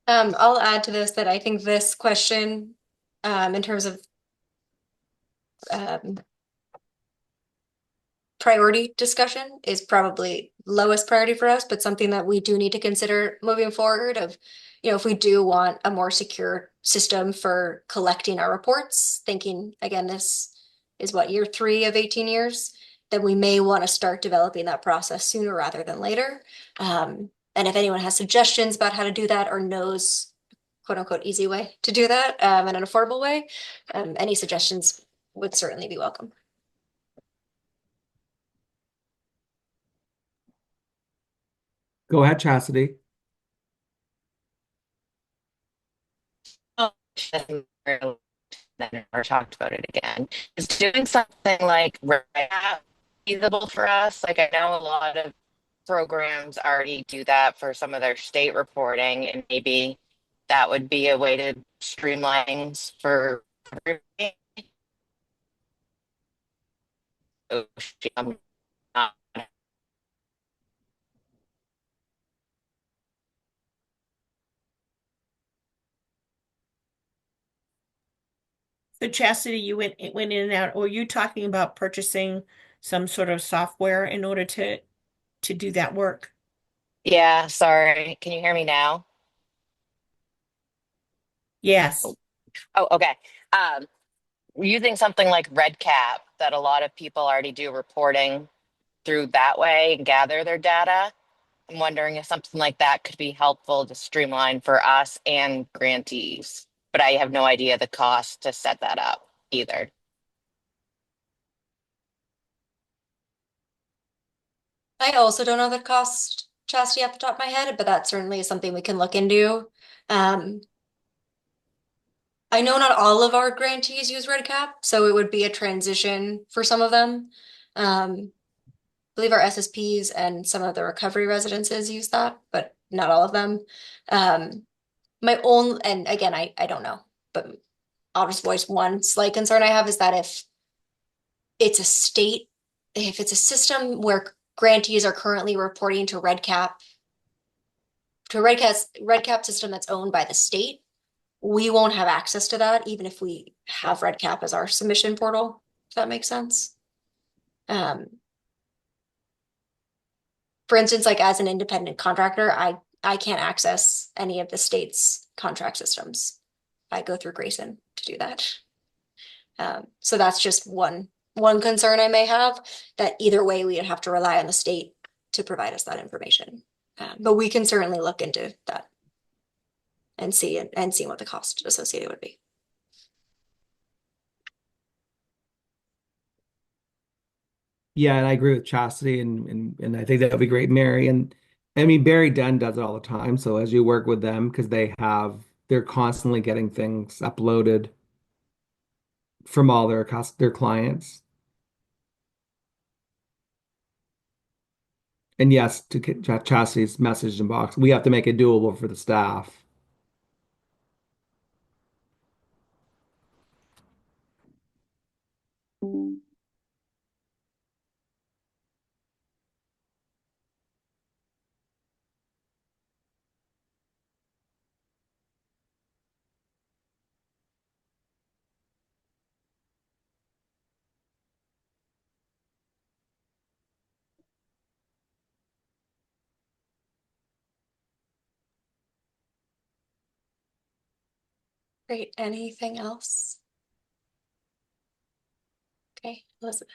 I'll add to this that I think this question, in terms of um, priority discussion, is probably lowest priority for us, but something that we do need to consider moving forward of, if we do want a more secure system for collecting our reports, thinking, again, this is what, year 3 of 18 years, then we may want to start developing that process sooner rather than later. And if anyone has suggestions about how to do that or knows quote unquote easy way to do that, in an affordable way, any suggestions would certainly be welcome. Go ahead, Chastity. Oh, never talked about it again. Is doing something like RAP feasible for us? Like I know a lot of programs already do that for some of their state reporting, and maybe that would be a way to streamline things for everybody. Oh, I'm not. So Chastity, you went in and out. Or you talking about purchasing some sort of software in order to do that work? Yeah, sorry. Can you hear me now? Yes. Oh, okay. Um, Using something like RedCap that a lot of people already do reporting through that way and gather their data. I'm wondering if something like that could be helpful to streamline for us and grantees, but I have no idea the cost to set that up either. I also don't know the cost, Chastity, off the top of my head, but that certainly is something we can look into. Um, I know not all of our grantees use RedCap, so it would be a transition for some of them. I believe our SSPs and some of the recovery residences use that, but not all of them. My own, and again, I don't know, but I'll just voice one slight concern I have is that it's a state, if it's a system where grantees are currently reporting to RedCap, to a RedCap system that's owned by the state, we won't have access to that, even if we have RedCap as our submission portal, if that makes sense. For instance, like as an independent contractor, I can't access any of the state's contract systems. I go through Grayson to do that. So that's just one concern I may have, that either way we would have to rely on the state to provide us that information. But we can certainly look into that and see what the cost associated would be. Yeah, and I agree with Chastity, and I think that would be great, Mary. And I mean, Barry Dunn does it all the time. So as you work with them, because they're constantly getting things uploaded from all their clients. And yes, to Chastity's message inbox, we have to make it doable for the staff. Great. Anything else? Okay, Elizabeth.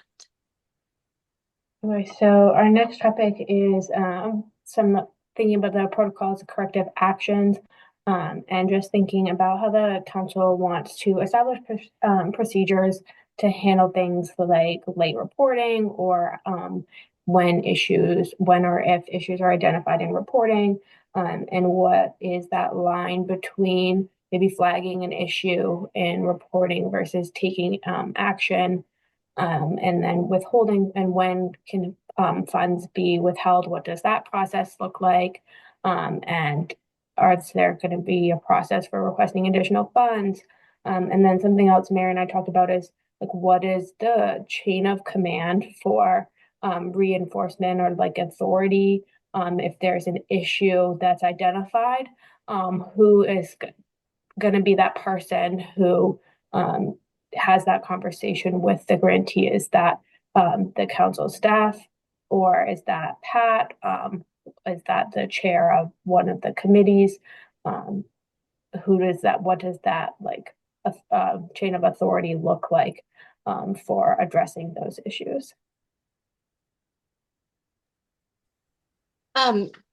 Okay, so our next topic is some thinking about the protocols of corrective actions, and just thinking about how the council wants to establish procedures to handle things like late reporting or when or if issues are identified in reporting, and what is that line between maybe flagging an issue in reporting versus taking action, and then withholding, and when can funds be withheld? What does that process look like? And is there going to be a process for requesting additional funds? And then something else Mary and I talked about is like, what is the chain of command for reinforcement or like authority? If there's an issue that's identified, who is going to be that person who um, has that conversation with the grantee? Is that the council staff, or is that Pat? Is that the chair of one of the committees? Um, who does that? What does that like chain of authority look like for addressing those issues?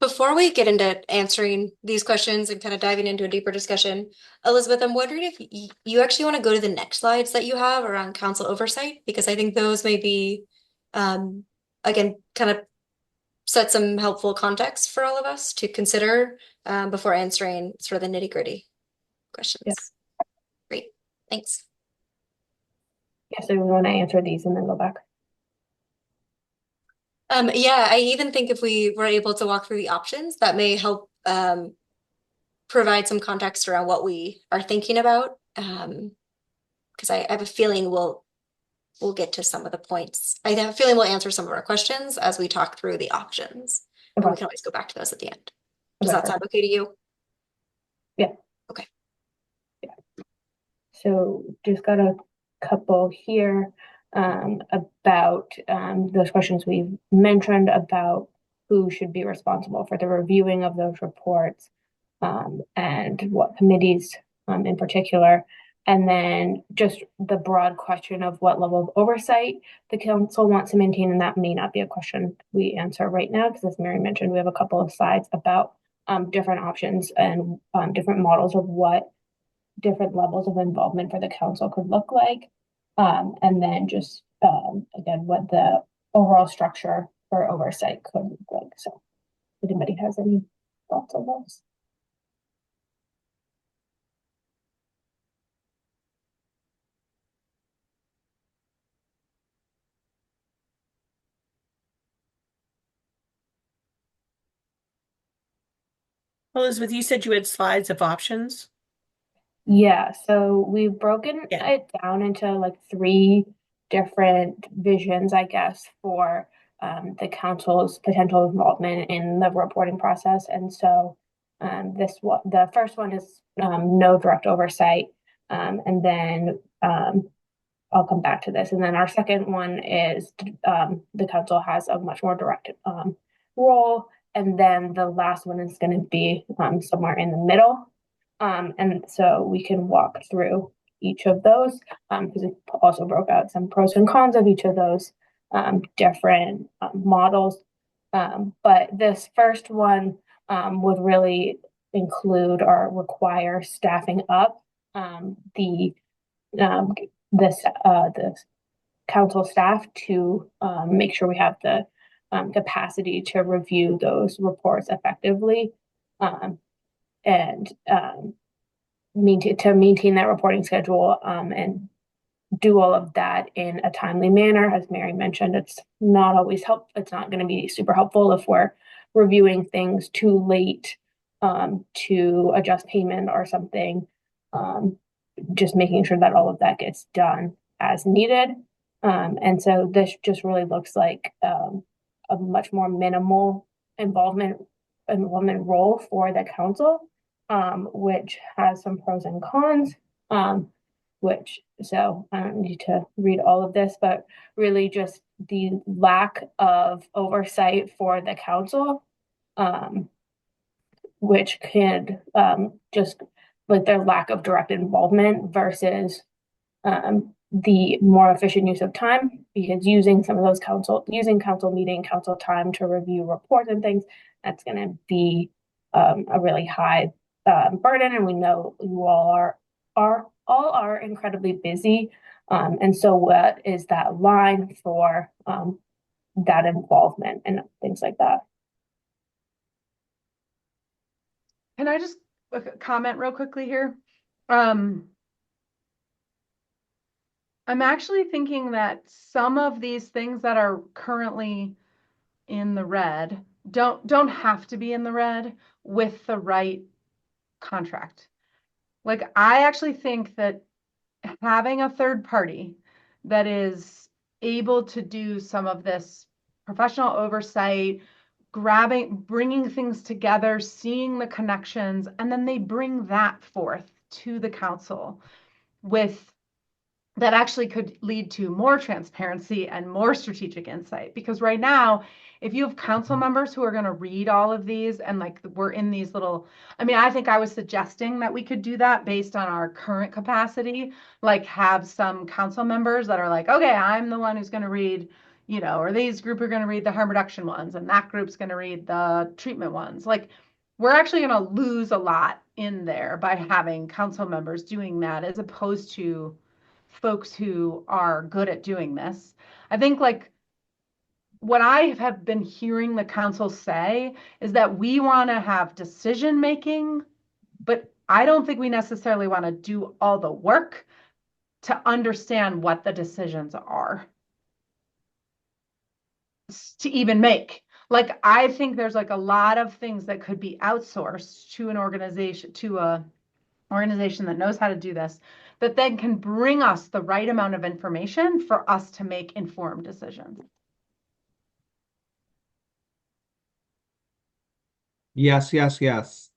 Before we get into answering these questions and kind of diving into a deeper discussion, Elizabeth, I'm wondering if you actually want to go to the next slides that you have around council oversight, because I think those may be, again, kind of set some helpful context for all of us to consider before answering sort of the nitty-gritty questions. Yeah. Great, thanks. Yeah, so we want to answer these and then go back. Yeah, I even think if we were able to walk through the options, that may help provide some context around what we are thinking about. Because I have a feeling we'll get to some of the points. I have a feeling we'll answer some of our questions as we talk through the options, and we Okay. can always go back to those at the end. Does Okay, that sound okay to you? Yeah. Okay. So just got a couple here about those questions we've mentioned about who should be responsible for the reviewing of those reports, and what committees in particular. And then just the broad question of what level of oversight the council wants to maintain. And that may not be a question we answer right now, because as Mary mentioned, we have a couple of slides about different options and different models of what different levels of involvement for the council could look like. And then just, again, what the overall structure for oversight could look like. So if anybody has any thoughts on those? Elizabeth, you said you had slides of options. Yeah, so we've broken Yeah. it down into like three different visions, I guess, for the council's potential involvement in the reporting process. And so the first one is no direct oversight, and then I'll come back to this. And then our second one is the council has a much more direct role, and then the last one is going to be somewhere in the middle. And so we can walk through each of those, because it also broke out some pros and cons of each of those different models. But this first one would really include or require staffing up the this council staff to make sure we have the capacity to review those reports effectively and maintain that reporting schedule and do all of that in a timely manner. As Mary mentioned, it's not always it's not going to be super helpful if we're reviewing things too late to adjust payment or something. Just making sure that all of that gets done as needed. And so this just really looks like a much more minimal involvement role for the council, which has some pros and cons. So I don't need to read all of this, but really just the lack of oversight for the council, which can just like their lack of direct involvement versus the more efficient use of time, because using council meeting, council time to review reports and things, that's going to be a really high burden. And we know you all are incredibly busy. And so what is that line for that involvement and things like that? Can I just comment real quickly here? I'm actually thinking that some of these things that are currently in the red don't have to be in the red with the right contract. Like, I actually think that having a third party that is able to do some of this professional oversight, bringing things together, seeing the connections, and then they bring that forth to the council with that actually could lead to more transparency and more strategic insight. Because right now, if you have council members who are going to read all of these and like we're in these little, I mean, I think I was suggesting that we could do that based on our current capacity, like have some council members that are like, okay, I'm the one who's going to read, or these group are going to read the harm reduction ones and that group's going to read the treatment ones. Like, we're actually going to lose a lot in there by having council members doing that as opposed to folks who are good at doing this. I think like what I have been hearing the council say is that we want to have decision making, but I don't think we necessarily want to do all the work to understand what the decisions are to even make. Like, I think there's like a lot of things that could be outsourced to an organization, that knows how to do this, that then can bring us the right amount of information for us to make informed decisions. Yes, yes, yes.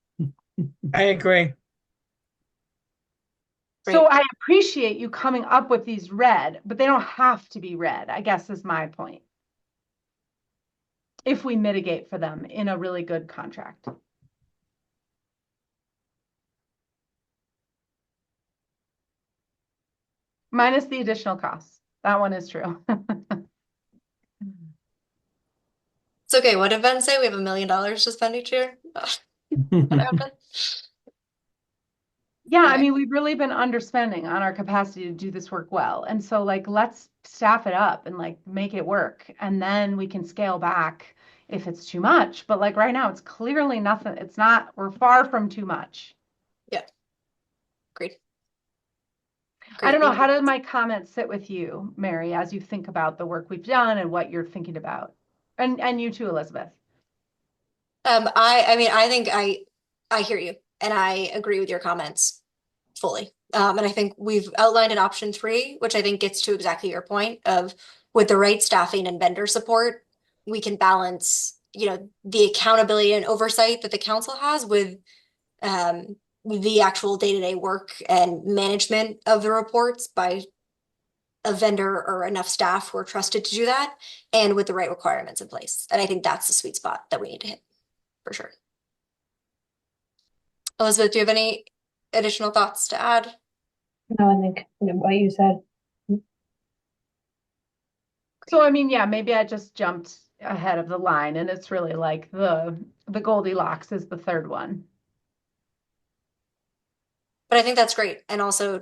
I agree. So I appreciate you coming up with these red, but they don't have to be red, I guess is my point. If we mitigate for them in a really good contract. Minus the additional costs. That one is true. It's okay. What did Ben say? We have $1 million to spend each year? What happened? Yeah, I Okay. mean, we've really been underspending on our capacity to do this work well. And so like, let's staff it up and like make it work. And then we can scale back if it's too much. But like right now, it's clearly nothing. We're far from too much. Yeah. Great. I don't know. Thank How you. did my comments sit with you, Mary, as you think about the work we've done and what you're thinking about? And you too, Elizabeth. I mean, I think I hear you and I agree with your comments fully. And I think we've outlined an option 3, which I think gets to exactly your point of with the right staffing and vendor support, we can balance, the accountability and oversight that the council has with the actual day-to-day work and management of the reports by a vendor or enough staff who are trusted to do that and with the right requirements in place. And I think that's the sweet spot that we need to hit for sure. Elizabeth, do you have any additional thoughts to add? No, I think what you said. So, I mean, yeah, maybe I just jumped ahead of the line and it's really like the Goldilocks is the third one. But I think that's great and also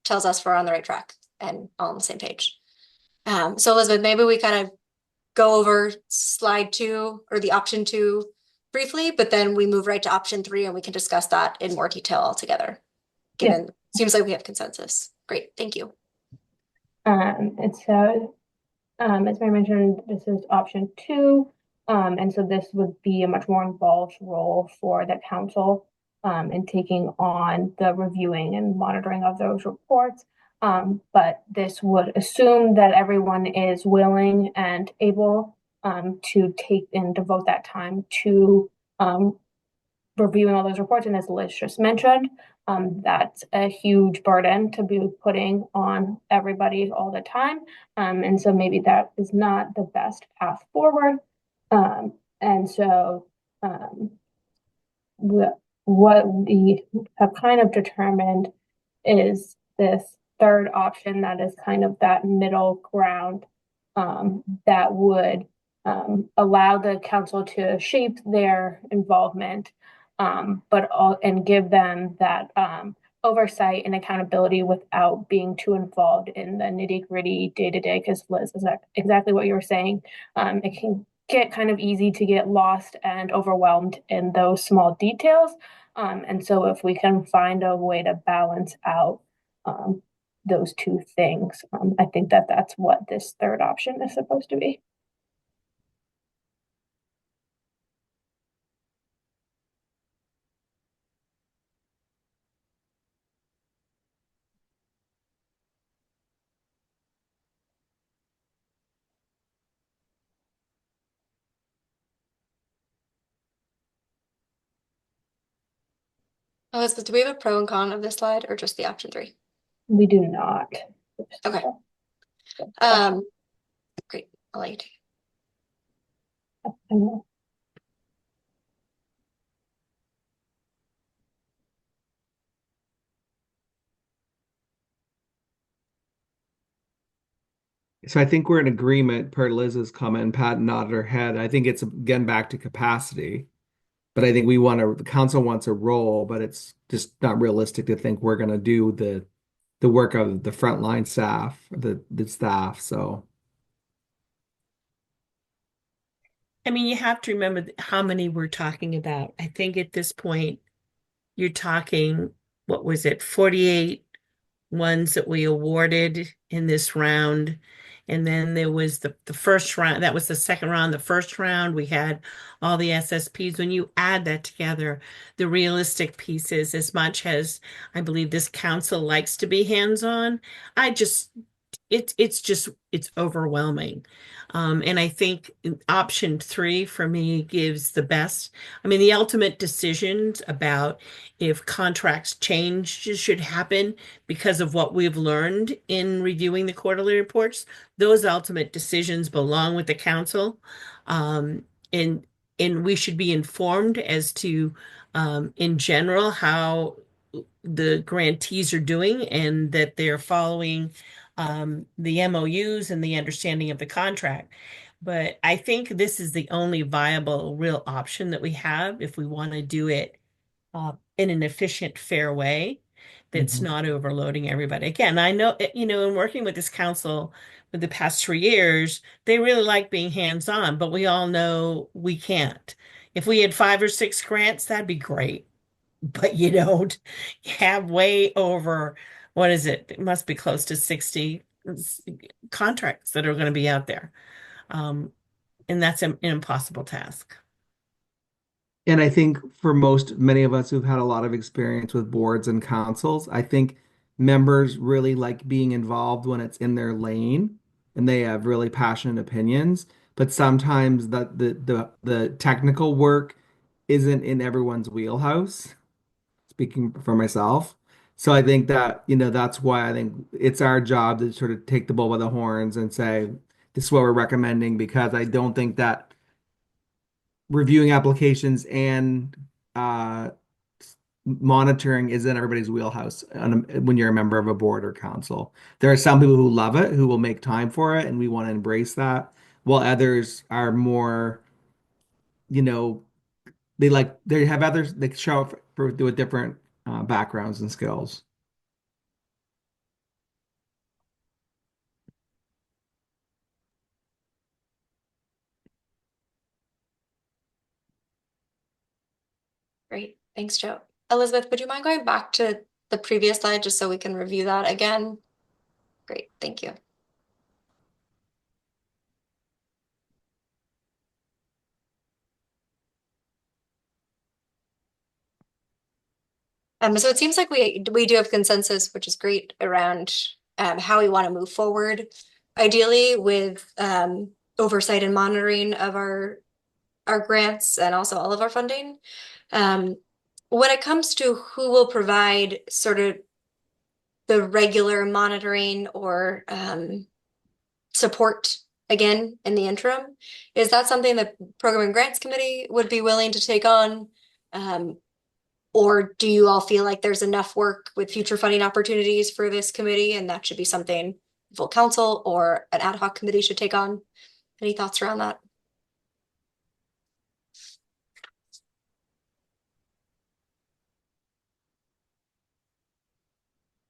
tells us we're on the right track and all on the same page. So Elizabeth, maybe we kind of go over slide 2 or the option 2 briefly, but then we move right to option 3 and we can discuss that in more detail altogether. Yeah. Given seems like we have consensus. Great, thank you. And so, as I mentioned, this is option 2. And so this would be a much more involved role for the council in taking on the reviewing and monitoring of those reports. But this would assume that everyone is willing and able to take and devote that time to reviewing all those reports. And as Liz just mentioned, that's a huge burden to be putting on everybody all the time. And so maybe that is not the best path forward. And so what we have kind of determined is this third option that is kind of that middle ground that would allow the council to shape their involvement, and give them that oversight and accountability without being too involved in the nitty gritty day to day. Because Liz, is that exactly what you were saying? It can get kind of easy to get lost and overwhelmed in those small details. And so if we can find a way to balance out um, those two things, I think that that's what this third option is supposed to be. Elizabeth, do we have a pro and con of this slide or just the option 3? We do not. Okay. Great. I'll let you take Um, So I think we're in agreement per Liz's comment, and Pat nodded her head. I think it's again back to capacity, but I think the council wants a role, but it's just not realistic to think we're going to do the work of the frontline staff, the staff. So I mean, you have to remember how many we're talking about. I think at this point, you're talking, what was it, 48 ones that we awarded in this round. And then there was the first round, that was the second round. The first round, we had all the SSPs. When you add that together, the realistic pieces, as much as I believe this council likes to be hands-on, I just it's overwhelming. And I think option 3 for me gives the best. I mean, the ultimate decisions about if contracts change should happen because of what we've learned in reviewing the quarterly reports. Those ultimate decisions belong with the council. Um, and we should be informed as to in general how the grantees are doing and that they're following the MOUs and the understanding of the contract. But I think this is the only viable real option that we have if we want to do it in an efficient, fair way that's Mhm. not overloading everybody. Again, I know, in working with this council for the past 3 years, they really like being hands-on, but we all know we can't. If we had 5 or 6 grants, that'd be great. But you don't have way over, what is it? It must be close to 60 contracts that are going to be out there. And that's an impossible task. And I think for many of us who've had a lot of experience with boards and councils, I think members really like being involved when it's in their lane and they have really passionate opinions. But sometimes the technical work isn't in everyone's wheelhouse, speaking for myself. So I think that, that's why I think it's our job to sort of take the bull by the horns and say, this is what we're recommending, because I don't think that reviewing applications and uh, monitoring is in everybody's wheelhouse when you're a member of a board or council. There are some people who love it, who will make time for it, and we want to embrace that, while others are more, you know, they have others, they show up with different backgrounds and skills. Great. Thanks, Joe. Elizabeth, would you mind going back to the previous slide just so we can review that again? Great. Thank you. So it seems like we do have consensus, which is great, around how we want to move forward, ideally with oversight and monitoring of our grants and also all of our funding. When it comes to who will provide sort of the regular monitoring or support again in the interim, is that something that Program and Grants Committee would be willing to take on? Or do you all feel like there's enough work with future funding opportunities for this committee and that should be something full council or an ad hoc committee should take on? Any thoughts around that?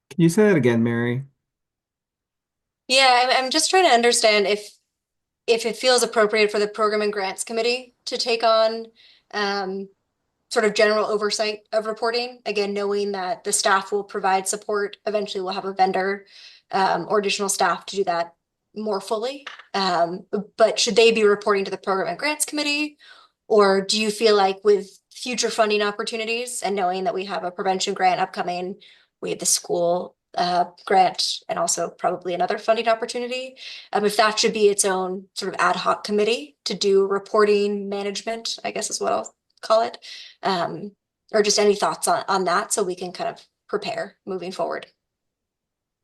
Can you say that again, Mary? Yeah, I'm just trying to understand if it feels appropriate for the Program and Grants Committee to take on um, sort of general oversight of reporting. Again, knowing that the staff will provide support. Eventually, we'll have a vendor or additional staff to do that more fully. But should they be reporting to the Program and Grants Committee? Or do you feel like with future funding opportunities and knowing that we have a prevention grant upcoming, we have the school grant and also probably another funding opportunity, if that should be its own sort of ad hoc committee to do reporting management, I guess is what I'll call it, um, or just any thoughts on that so we can kind of prepare moving forward.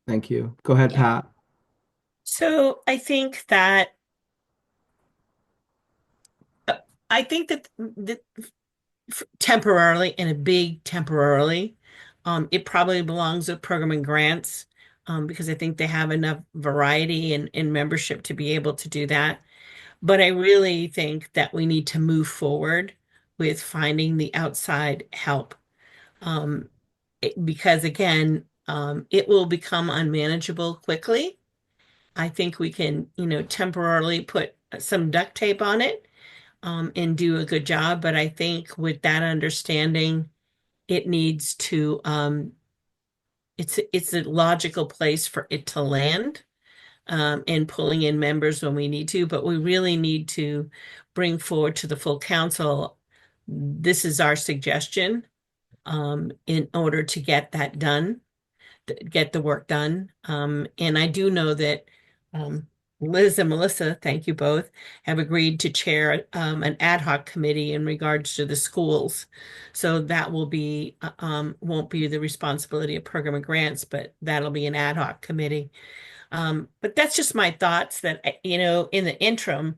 Thank you. Go ahead, Yeah. Pat. So I think that temporarily, and a big temporarily, it probably belongs with program and grants, because I think they have enough variety and membership to be able to do that. But I really think that we need to move forward with finding the outside help. Because again, it will become unmanageable quickly. I think we can, temporarily put some duct tape on it, and do a good job. But I think with that understanding, it needs to, it's a logical place for it to land, and pulling in members when we need to. But we really need to bring forward to the full council, this is our suggestion, in order to get that done, get the work done. And I do know that Liz and Melissa, thank you both, have agreed to chair an ad hoc committee in regards to the schools. So that will be, won't be the responsibility of program and grants, but that'll be an ad hoc committee. But that's just my thoughts that, in the interim,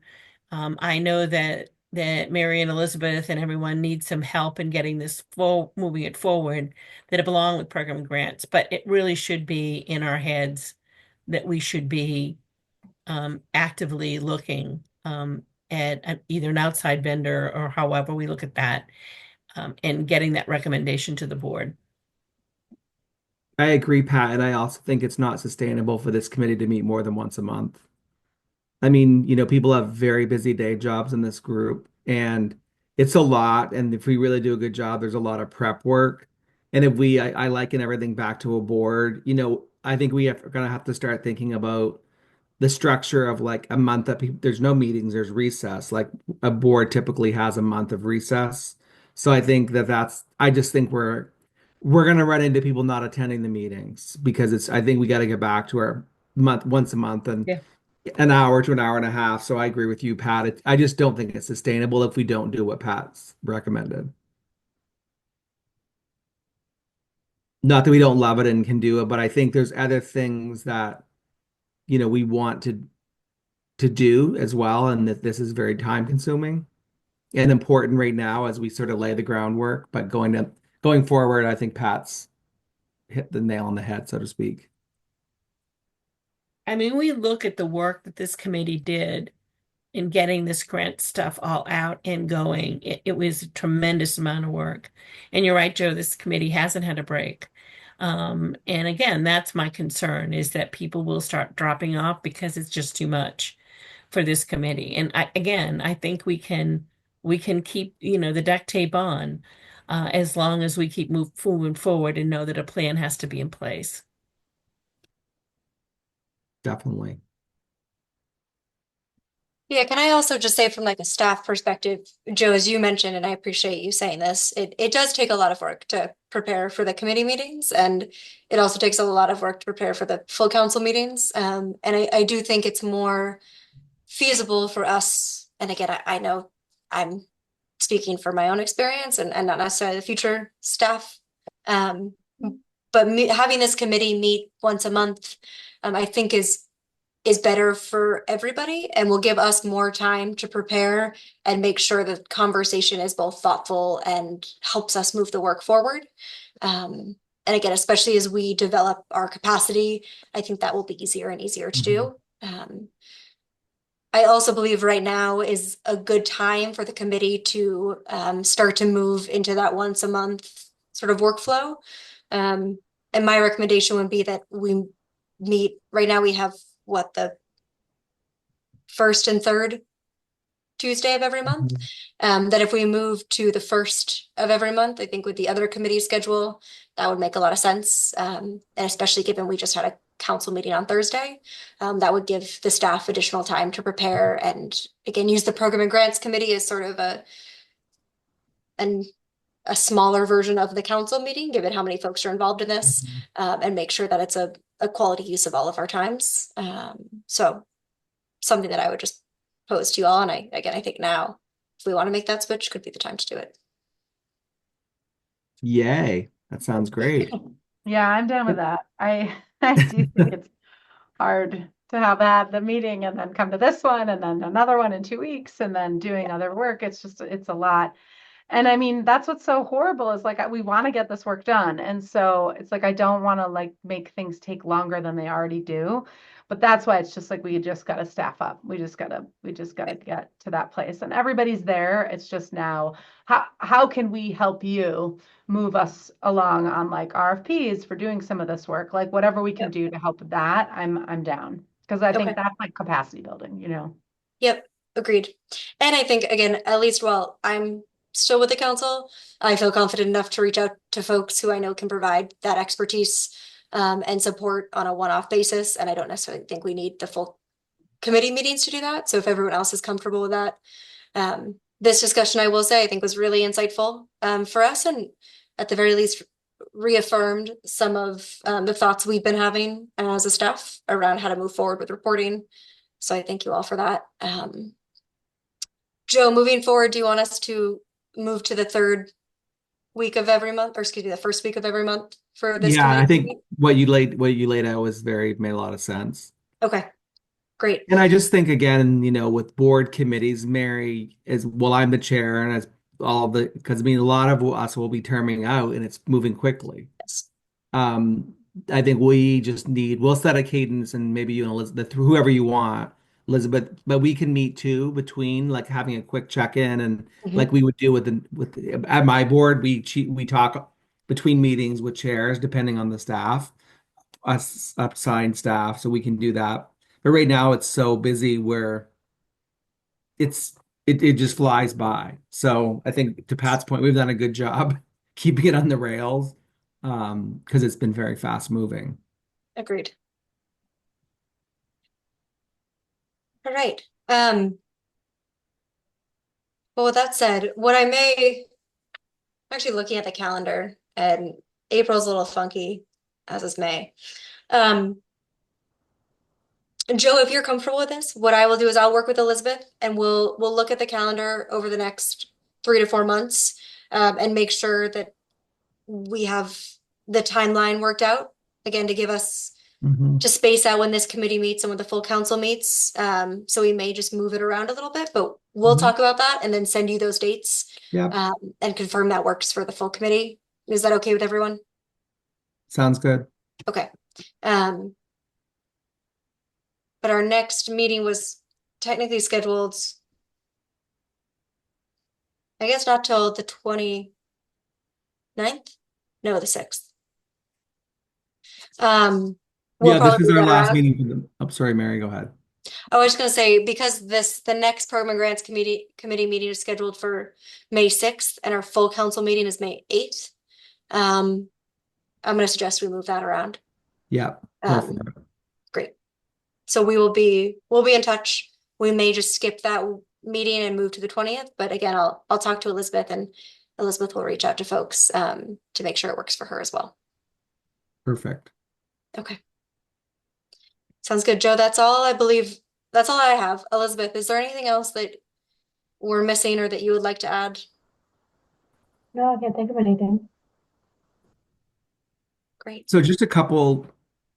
I know that Mary and Elizabeth and everyone need some help in getting this moving it forward, that it belong with program grants, but it really should be in our heads that we should be actively looking at either an outside vendor or however we look at that, and getting that recommendation to the board. I agree, Pat, and I also think it's not sustainable for this committee to meet more than once a month. I mean, people have very busy day jobs in this group, and it's a lot. And if we really do a good job, there's a lot of prep work. And if I liken everything back to a board, I think are gonna have to start thinking about the structure of like a month that there's no meetings, there's recess. Like a board typically has a month of recess. So I think I just think we're gonna run into people not attending the meetings because I think we got to get back to our once a month and Yeah. an hour to an hour and a half. So I agree with you, Pat. I just don't think it's sustainable if we don't do what Pat's recommended. Not that we don't love it and can do it, but I think there's other things that, we want to do as well, and that this is very time consuming and important right now as we sort of lay the groundwork. But going forward, I think Pat's hit the nail on the head, so to speak. I mean, we look at the work that this committee did in getting this grant stuff all out and going. It was a tremendous amount of work. And you're right, Joe, this committee hasn't had a break. And again, that's my concern, is that people will start dropping off because it's just too much for this committee. And again, I think we can we can keep, the duct tape on, as long as we keep moving forward and know that a plan has to be in place. Definitely. Yeah, can I also just say from like a staff perspective, Joe, as you mentioned, and I appreciate you saying this, it does take a lot of work to prepare for the committee meetings, and it also takes a lot of work to prepare for the full council meetings. And I do think it's more feasible for us, and again, I know I'm speaking for my own experience and not necessarily the future staff. Um, but having this committee meet once a month, I think is better for everybody and will give us more time to prepare and make sure the conversation is both thoughtful and helps us move the work forward. And again, especially as we develop our capacity, I think that will be easier and easier to Mhm. do. I also believe right now is a good time for the committee to start to move into that once a month sort of workflow. Um, and my recommendation would be that we meet, right now we have what, the first and third Tuesday of every month. Mhm. That if we move to the first of every month, I think with the other committee schedule, that would make a lot of sense. And especially given we just had a council meeting on Thursday, that would give the staff additional time to prepare and again use the program and grants committee as sort of an a smaller version of the council meeting, given how many folks are involved in this, Mhm. and make sure that it's a quality use of all of our times. So something that I would just pose to you all. And I think now, if we want to make that switch, could be the time to do it. Yay. That sounds great. Yeah, I'm done with that. I do think it's hard to have the meeting and then come to this one and then another one in 2 weeks and then doing other work. It's a lot. And I mean, that's what's so horrible is like we want to get this work done. And so it's like I don't want to like make things take longer than they already do. But that's why it's just like we just got to staff up. We just gotta get to that place. And everybody's there. It's just now how can we help you move us along on like RFPs for doing some of this work? Like whatever we can Yep. do to help with that, I'm down. Because I think Okay. that's like capacity building. Yep. Agreed. And I think again, at least while I'm still with the council, I feel confident enough to reach out to folks who I know can provide that expertise and support on a one-off basis. And I don't necessarily think we need the full committee meetings to do that. So if everyone else is comfortable with that, this discussion, I will say, I think was really insightful for us, and at the very least, reaffirmed some of the thoughts we've been having as a staff around how to move forward with reporting. So I thank you all for that. Joe, moving forward, do you want us to move to the third week of every month, or excuse me, the first week of every month for this Yeah, I committee think meeting? what you laid out was made a lot of sense. Okay, great. And I just think again, with board committees, Mary is well, I'm the chair, and as all the because I mean a lot of us will be terming out, and it's moving quickly. Yes. Um, I think we'll set a cadence, and maybe you and Elizabeth, whoever you want, Elizabeth, but we can meet too between like having a quick check-in and like Mhm. we would do at my board, we talk between meetings with chairs depending on the staff, us assigned staff, so we can do that. But right now it's so busy where it just flies by. So I think to Pat's point, we've done a good job keeping it on the rails because it's been very fast moving. Agreed. All right. Well, with that said, what I may actually looking at the calendar, and April's a little funky, as is May. Um, Joe, if you're comfortable with this, what I will do is I'll work with Elizabeth and we'll look at the calendar over the next 3 to 4 months and make sure that we have the timeline worked out again to give us Mhm. to space out when this committee meets and when the full council meets. So we may just move it around a little bit, but we'll Mhm. talk about that and then send you those dates Yeah, and confirm that works for the full committee. Is that okay with everyone? sounds good. Okay. Um, but our next meeting was technically scheduled, I guess not till the 29th. No, the 6th. Um, we'll Yeah, this probably is move our that last around. meeting for the. I'm sorry, Mary, go ahead. I was just gonna say, because the next program and grants committee meeting is scheduled for May 6th and our full council meeting is May 8th. Um, I'm gonna suggest we move that around. Yeah, go for Um, it. great. So we'll be in touch. We may just skip that meeting and move to the 20th, but again, I'll talk to Elizabeth and Elizabeth will reach out to folks to make sure it works for her as well. Perfect. Okay. Sounds good. Joe, that's all I believe. That's all I have. Elizabeth, is there anything else that we're missing or that you would like to add? No, I can't think of anything. Great. So just a couple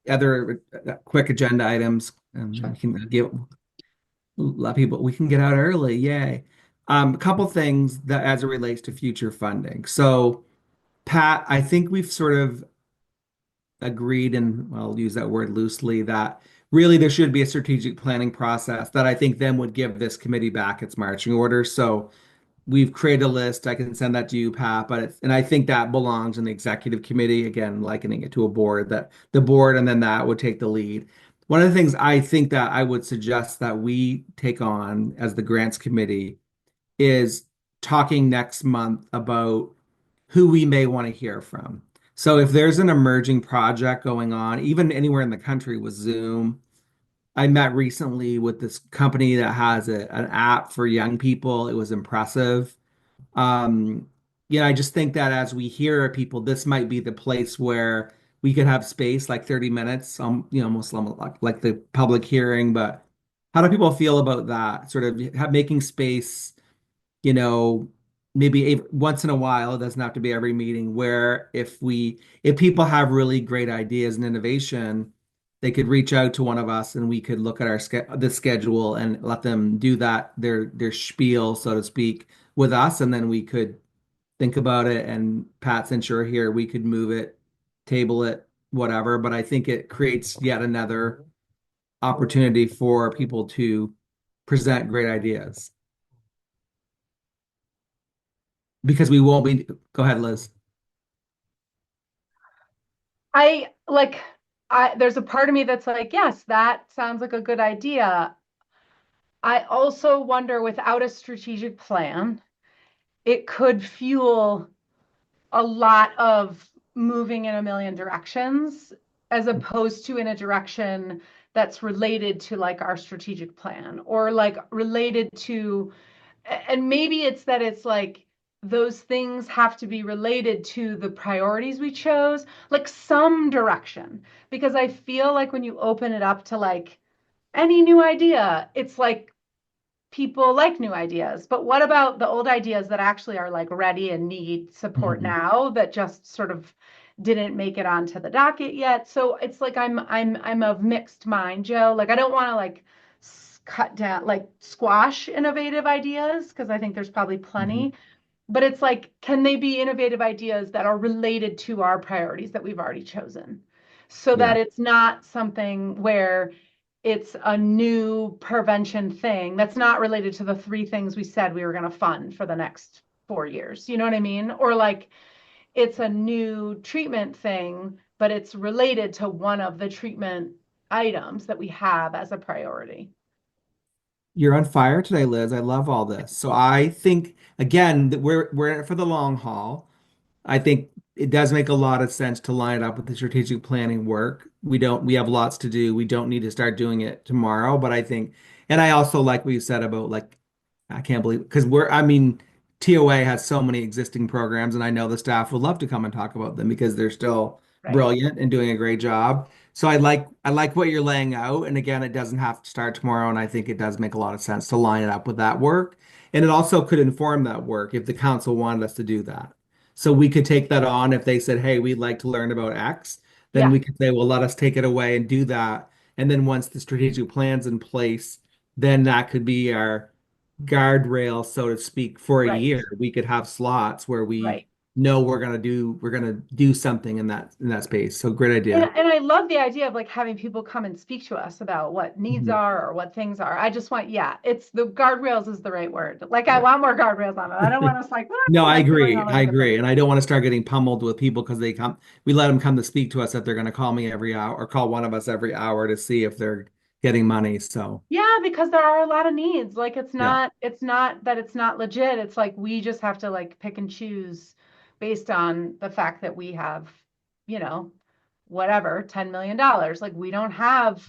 other quick agenda items, and Sure. we can give a lot of people, we can get out early. Yay. A couple things that as it relates to future funding. So, Pat, I think we've sort of agreed, and I'll use that word loosely, that really there should be a strategic planning process that I think then would give this committee back its marching orders. So we've created a list. I can send that to you, Pat, and I think that belongs in the executive committee, again, likening it to a board, that the board and then that would take the lead. One of the things I think that I would suggest that we take on as the grants committee is talking next month about who we may want to hear from. So if there's an emerging project going on, even anywhere in the country with Zoom, I met recently with this company that has an app for young people. It was impressive. Um, I just think that as we hear people, this might be the place where we could have space, like 30 minutes, almost like the public hearing. But how do people feel about that? Sort of making space, you know, maybe once in a while, it doesn't have to be every meeting, where if people have really great ideas and innovation, they could reach out to one of us and we could look at the schedule and let them do that, their spiel, so to speak, with us, and then we could think about it. And Pat, since you're here, we could move it, table it, whatever. But I think it creates yet another opportunity for people to present great ideas because we won't be. Go ahead, Liz. I like there's a part of me that's like, yes, that sounds like a good idea. I also wonder without a strategic plan, it could fuel a lot of moving in a million directions as opposed to in a direction that's related to like our strategic plan or like related to, and maybe it's that it's like those things have to be related to the priorities we chose, like some direction. Because I feel like when you open it up to like any new idea, it's like people like new ideas. But what about the old ideas that actually are like ready and need support Mhm. now that just sort of didn't make it onto the docket yet? So it's like I'm of mixed mind, Joe. Like I don't want to like cut down like squash innovative ideas because I think there's probably Mhm. plenty. But it's like, can they be innovative ideas that are related to our priorities that we've already chosen? So that Yeah. it's not something where it's a new prevention thing that's not related to the three things we said we were going to fund for the next 4 years. You know what I mean? Or like it's a new treatment thing, but it's related to one of the treatment items that we have as a priority. You're on fire today, Liz. I love all this. So I think again that we're in it for the long haul. I think it does make a lot of sense to line it up with the strategic planning work. We have lots to do. We don't need to start doing it tomorrow, but I think, and I also like what you said about like, I can't believe, because I mean, TOA has so many existing programs, and I know the staff would love to come and talk about them because they're still Right. brilliant and doing a great job. So I like what you're laying out. And again, it doesn't have to start tomorrow. And I think it does make a lot of sense to line it up with that work. And it also could inform that work if the council wanted us to do that. So we could take that on if they said, hey, we'd like to learn about X, then Yeah. we could say, well, let us take it away and do that. And then once the strategic plan's in place, then that could be our guardrail, so to speak, for a Right. year. We could have slots where we Right. know we're gonna do something in that space. So great idea. And I love the idea of like having people come and speak to us about what needs Mhm. are or what things are. I just want, yeah, it's the guardrails is the right word. Like I Yeah. want more guardrails on it. I don't want us like, No, I like doing agree. all I these different agree. And I don't things. want to start getting pummeled with people because we let them come to speak to us that they're going to call me every hour or call one of us every hour to see if they're getting money. So Yeah, because there are a lot of needs. Like yeah, it's not that it's not legit. It's like we just have to like pick and choose based on the fact that we have, you know, whatever, $10 million. Like we don't have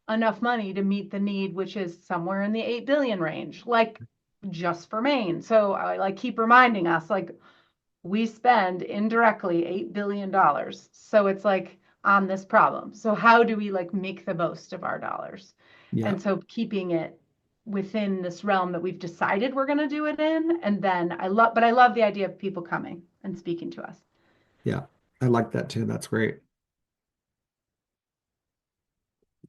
enough money to meet the need, which is somewhere in the 8 billion range, like just for Maine. So I like keep reminding us, like we spend indirectly $8 billion. So it's like on this problem. So how do we like make the most of our dollars? yeah, And so keeping it within this realm that we've decided we're going to do it in. And then but I love the idea of people coming and speaking to us. yeah. I like that too. That's great.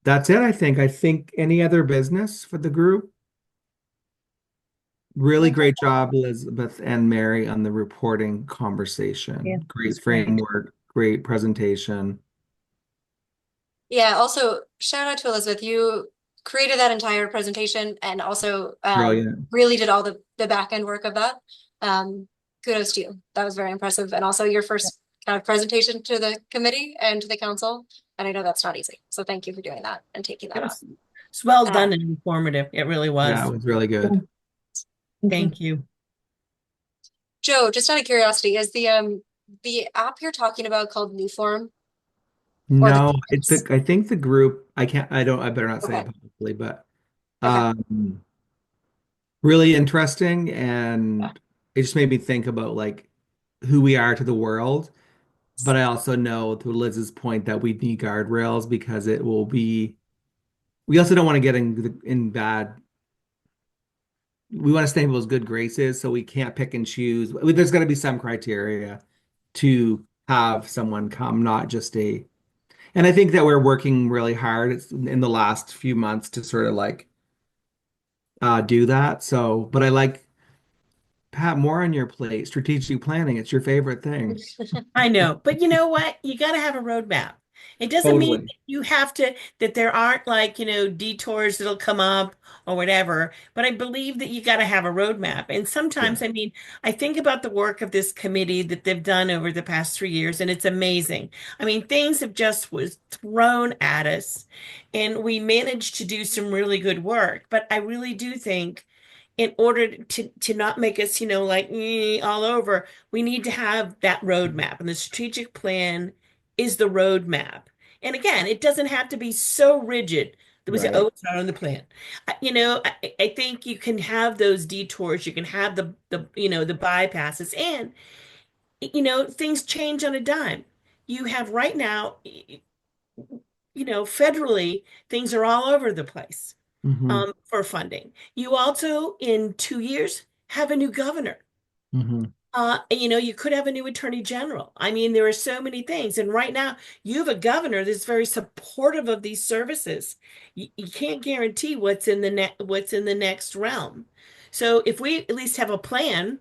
That's it, I think. I think any other business for the group? Really great job, Elizabeth and Mary, on the reporting Yeah, conversation. it's Great great. framework, great presentation. Yeah, also shout out to Elizabeth. You created that entire presentation and also Brilliant. really did all the back end work of that. Um, Kudos to you. That was very impressive. And also your first kind of presentation to the committee and to the council. And I know that's not easy. So thank you for doing that and taking It that on. was, it's well Uh, done and informative. It really Yeah, it was. was really Yeah, good. thank you. Thank you. Joe, just out of curiosity, is the app you're talking about called Newform or the No, course? I think the group, I better not say Okay. it publicly, but Okay. um, really interesting. And it just made me think about like who we are to the world. But I also know, to Liz's point, that we need guardrails because it will be, we also don't want to get in bad, we want to stay in people's good graces. So we can't pick and choose. There's got to be some criteria to have someone come, not just a, and I think that we're working really hard in the last few months to sort of like do that. So, but I like, Pat, more on your plate. Strategic planning, it's your favorite thing. I know, but you know what? You got to have a roadmap. It doesn't mean Totally. that you have to, that there aren't like, detours that'll come up or whatever, but I believe that you got to have a roadmap. And Yeah. sometimes, I mean, I think about the work of this committee that they've done over the past 3 years, and it's amazing. I mean, things have just was thrown at us, and we managed to do some really good work. But I really do think in order to not make us, like all over, we need to have that roadmap. And the strategic plan is the roadmap. And again, it doesn't have to be so rigid that we say, Right. oh, it's not on the plan. I think you can have those detours, you can have the bypasses, and things change on a dime. You have right now, federally, things are all over the place Hmm. for funding. You also, in 2 years, have a new governor. Hmm. You could have a new attorney general. I mean, there are so many things. And right now, you have a governor that's very supportive of these services. You can't guarantee what's in the next realm. So if we at least have a plan,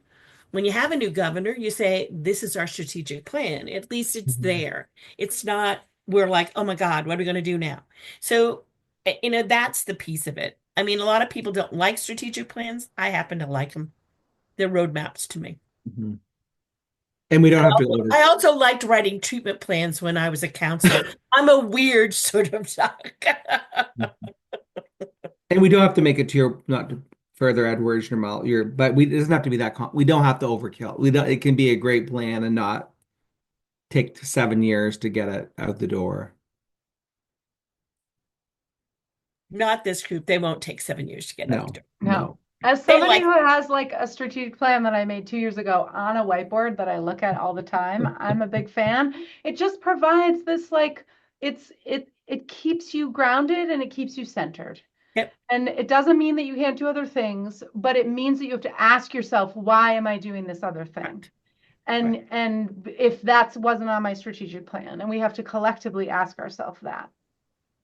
when you have a new governor, you say, this is our strategic plan. At least it's Hmm. there. It's not, we're like, oh my God, what are we going to do now? So, that's the piece of it. I mean, a lot of people don't like strategic plans. I happen to like them. They're roadmaps to me. Hmm. And we don't have to I also liked writing treatment plans when I was a counselor. I'm a weird sort of doc. and we don't have to make it to your, not to further add words in your mouth, but it doesn't have to be that we don't have to overkill. We don't, it can be a great plan and not take 7 years to get it out the door. Not this group. They won't take 7 years to get out the No, door. No. no. As They somebody like, who has like a strategic plan that I made 2 years ago on a whiteboard that I look at all the time, I'm a big fan. It just provides this like it keeps you grounded and it keeps you centered. yep, And it doesn't mean that you can't do other things, but it means that you have to ask yourself, why am I doing this other thing? correct. Right. And if that wasn't on my strategic plan, and we have to collectively ask ourselves that.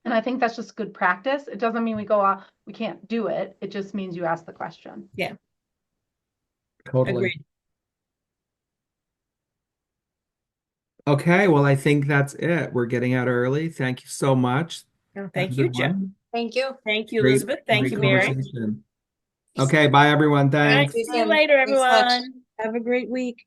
And I think that's just good practice. It doesn't mean we go off, we can't do it. It just means you ask the question. Yeah, Totally. agreed. Okay, well, I think that's it. We're getting out early. Thank you so much. Oh, Have a thank you, good Joe. one. Thank you. Thank you, Great, Elizabeth. Thank great you, Mary. conversation. Okay, bye everyone. All right, Thanks. See you see you soon. later, Thanks so much. everyone. Have a great week.